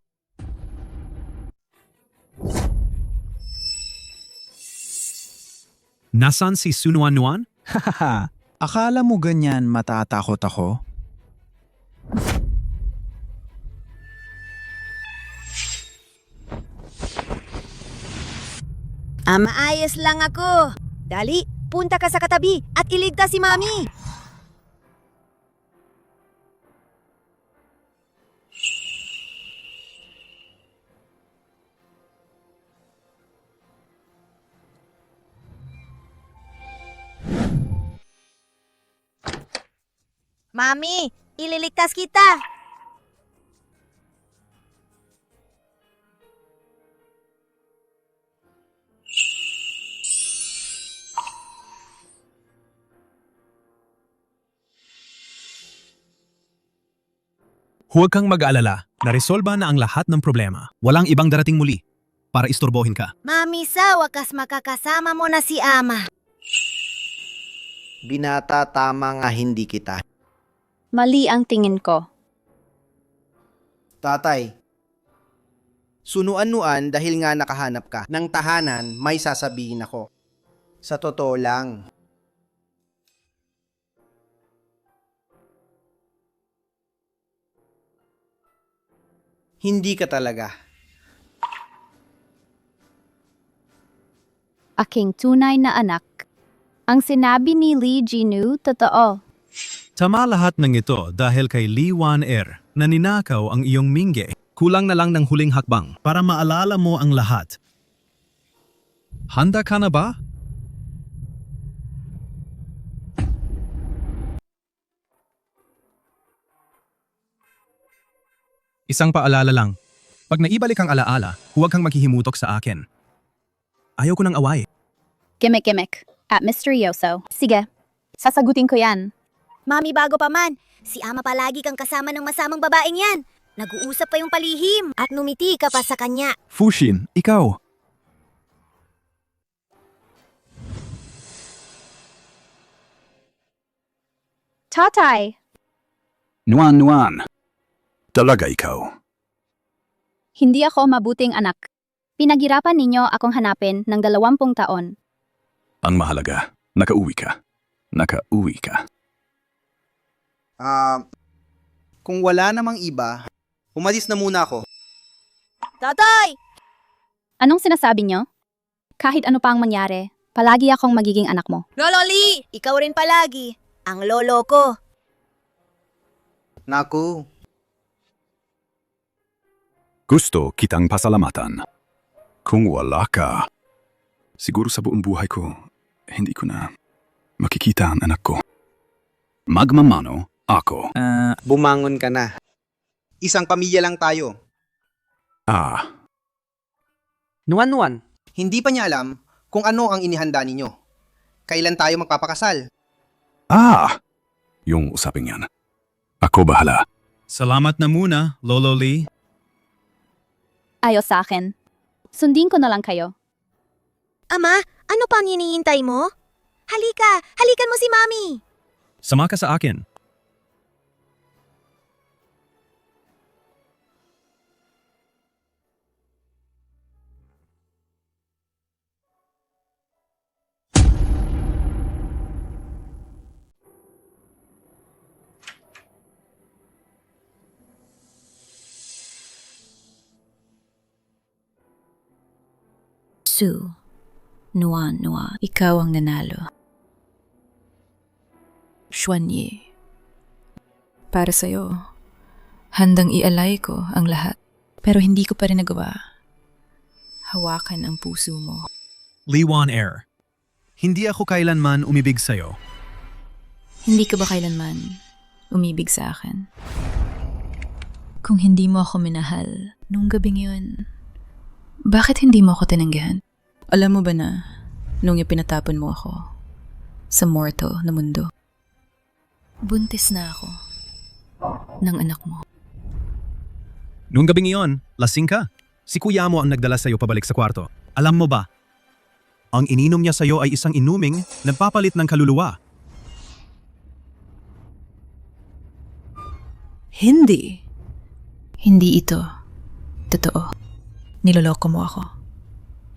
Nasaan si Su Nuan?
Hahaha, akala mo ganyan matatakot ako?
Maayos lang ako. Dali, punta ka sa katabi at iligtas si Mami. Mami, ililigtas kita.
Huwag kang mag-alala. Naresolba na ang lahat ng problema. Walang ibang darating muli para istorbohin ka.
Mami, sa wakas makakasama mo na si Ama.
Binata, tama nga hindi kita.
Mali ang tingin ko.
Tatay, sunuan-nuan dahil nga nakahanap ka ng tahanan, may sasabihin ako. Sa totoo lang. Hindi ka talaga.
Aking tunay na anak. Ang sinabi ni Lee Jinu, totoo.
Tama lahat ng ito dahil kay Lee Wan-er na ninakaw ang iyong Mingge. Kulang na lang ng huling hakbang para maalala mo ang lahat. Handa ka na ba? Isang paalala lang. Pag naibalik ang alaala, huwag kang maghihimutok sa akin. Ayaw ko ng away.
Gimmick. At misteryoso. Sige, sasagutin ko yan.
Mami, bago pa man, si Ama palagi kang kasama ng masamang babaeng yan. Nag-uusap pa yung palihim at numiti ka pa sa kanya.
Fushin, ikaw.
Tatay!
Nuan. Talaga ikaw.
Hindi ako mabuting anak. Pinaghirapan ninyo akong hanapin ng 20 taon.
Ang mahalaga, nakauwi ka.
Kung wala namang iba, umalis na muna ako.
Tatay!
Anong sinasabi nyo? Kahit ano pa ang mangyari, palagi akong magiging anak mo.
Lolo Lee! Ikaw rin palagi. Ang lolo ko.
Naku,
Gusto kitang pasalamatan. Kung wala ka, siguro sa buong buhay ko, hindi ko na makikita ang anak ko. Magmamano ako.
bumangon ka na. Isang pamilya lang tayo.
Nuan.
Hindi pa niya alam kung ano ang inihanda ninyo. Kailan tayo magpapakasal?
Yung usaping yan. Ako bahala.
Salamat na muna, Lolo Lee.
Ayos sa akin. Sundin ko na lang kayo.
Ama, ano pang hinihintay mo? Halikan mo si Mami.
Sama ka sa akin.
Su, Nuan, ikaw ang nanalo. Xuanye, para sa'yo, handang ialay ko ang lahat. Pero hindi ko pa rin nagawa. Hawakan ang puso mo.
Lee Wan-er, hindi ako kailanman umibig sa'yo.
Hindi ka ba kailanman umibig sa akin? Kung hindi mo ako minahal nung gabing yun, bakit hindi mo ako tinanggihan? Alam mo ba na, nung ipinatapon mo ako sa mortal na mundo, buntis na ako ng anak mo.
Noong gabing iyon, lasing ka. Si kuya mo ang nagdala sa'yo pabalik sa kwarto. Alam mo ba? Ang ininom niya sa'yo ay isang inuming nagpapalit ng kaluluwa.
Hindi. Hindi ito totoo. Niloloko mo ako.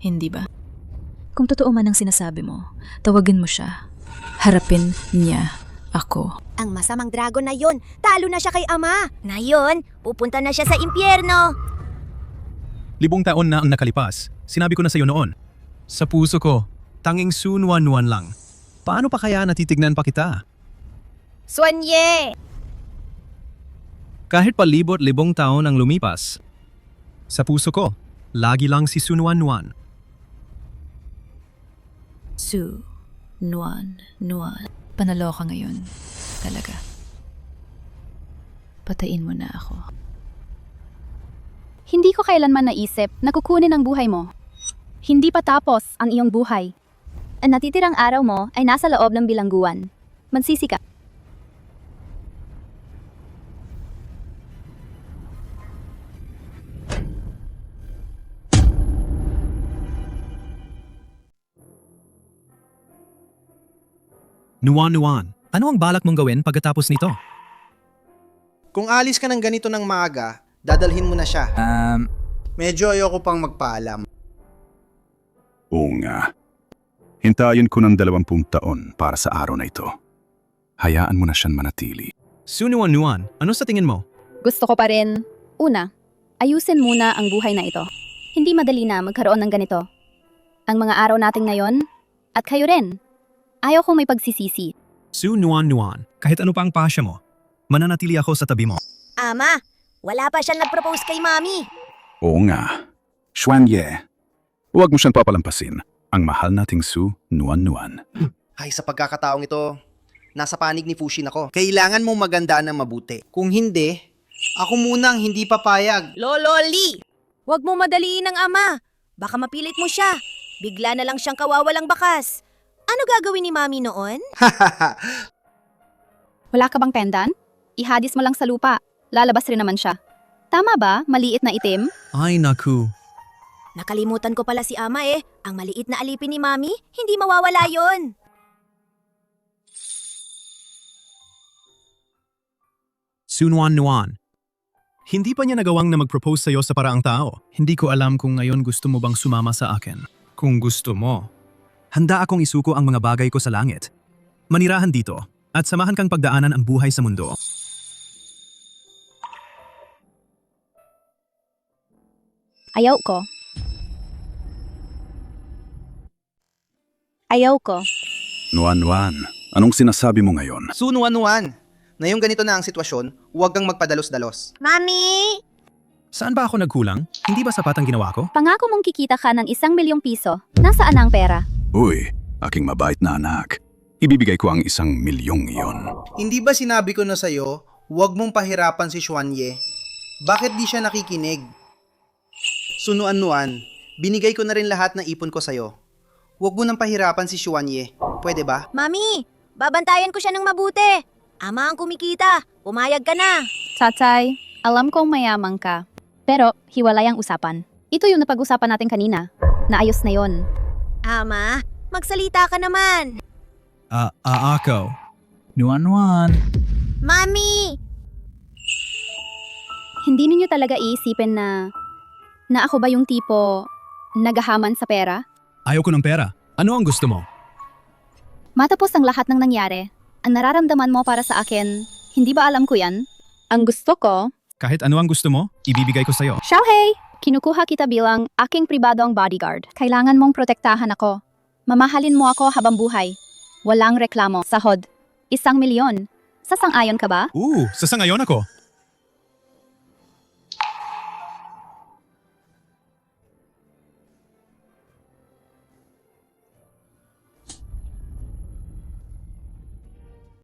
Hindi ba? Kung totoo man ang sinasabi mo, tawagin mo siya. Harapin niya ako.
Ang masamang dragon na yon, talo na siya kay Ama. Ngayon, pupunta na siya sa impyerno.
5 taon na ang nakalipas. Sinabi ko na sa'yo noon. Sa puso ko, tanging Nuan lang. Paano pa kaya natitignan pa kita?
Xuanye!
Kahit pa 1000 taon ang lumipas, sa puso ko, lagi lang si Nuan.
Su, Nuan. Panalo ka ngayon. Talaga. Patayin mo na ako.
Hindi ko kailanman naisip na kukunin ang buhay mo. Hindi pa tapos ang iyong buhay. Ang natitirang araw mo ay nasa loob ng bilangguan. Magsisi ka.
Nuan, ano ang balak mong gawin pagkatapos nito?
Kung alis ka ng ganito ng maaga, Dadalhin mo na siya. Medyo ayoko pang magpaalam.
Oo nga. Hintayin ko ng 20 taon para sa araw na ito. Hayaan mo na siyang manatili.
Su Nuan, ano sa tingin mo?
Gusto ko pa rin. Una, ayusin muna ang buhay na ito. Hindi madali na magkaroon ng ganito. Ang mga araw nating ngayon, at kayo rin. Ayaw kong may pagsisisi.
Su Nuan, kahit ano pa ang pasya mo, mananatili ako sa tabi mo.
Ama, wala pa siyang nag-propose kay Mami.
Oo nga. Xuanye, huwag mo siyang papalampasin. Ang mahal nating Su Nuan.
Ay, sa pagkakataong ito, nasa panig ni Fushin ako. Kailangan mong magandaan ng mabuti. Kung hindi, ako munang hindi papayag.
Lololi! Huwag mo madaliin ang ama. Baka mapilit mo siya. Bigla na lang siyang kawawalang bakas. Ano gagawin ni Mami noon?
Wala ka bang pendant? Ihadis mo lang sa lupa. Lalabas rin naman siya. Tama ba? Maliit na itim?
Ay naku.
Nakalimutan ko pala si Ama eh. Ang maliit na alipin ni Mami, hindi mawawala yon.
Su Nuan, hindi pa niya nagawang na mag-propose sa'yo sa paraang tao. Hindi ko alam kung ngayon gusto mo bang sumama sa akin. Kung gusto mo, handa akong isuko ang mga bagay ko sa langit. Manirahan dito at samahan kang pagdaanan ang buhay sa mundo.
Ayaw ko. Ayaw ko.
Nuan, anong sinasabi mo ngayon?
Su Nuan, ngayong ganito na ang sitwasyon, huwag kang magpadalos-dalos.
Mami!
Saan ba ako nagkulang? Hindi ba sapat ang ginawa ko?
Pangako mong kikita ka ng 1 milyong piso. Nasaan ang pera?
Uy, aking mabait na anak. Ibibigay ko ang 1 milyong iyon.
Hindi ba sinabi ko na sa'yo, huwag mong pahirapan si Xuanye? Bakit di siya nakikinig? Su Nuan, binigay ko na rin lahat ng ipon ko sa'yo. Huwag mo nang pahirapan si Xuanye. Pwede ba?
Mami, babantayan ko siya ng mabuti. Ama ang kumikita. Pumayag ka na.
Tatay, alam kong mayamang ka. Pero hiwalay ang usapan. Ito yung napag-usapan natin kanina. Naayos na yon.
Ama, magsalita ka naman.
Ako.
Nuan.
Mami!
Hindi ninyo talaga iisipin na ako ba yung tipo nagahaman sa pera?
Ayaw ko ng pera. Ano ang gusto mo?
Matapos ang lahat ng nangyari, ang nararamdaman mo para sa akin, hindi ba alam ko yan? Ang gusto ko...
Kahit ano ang gusto mo, ibibigay ko sa'yo.
Xiaohei! Kinukuha kita bilang aking pribadong bodyguard. Kailangan mong protektahan ako. Mamahalin mo ako habang buhay. Walang reklamo. Sahod. 1 milyon. Sasang-ayon ka ba?
Sasangayon ako.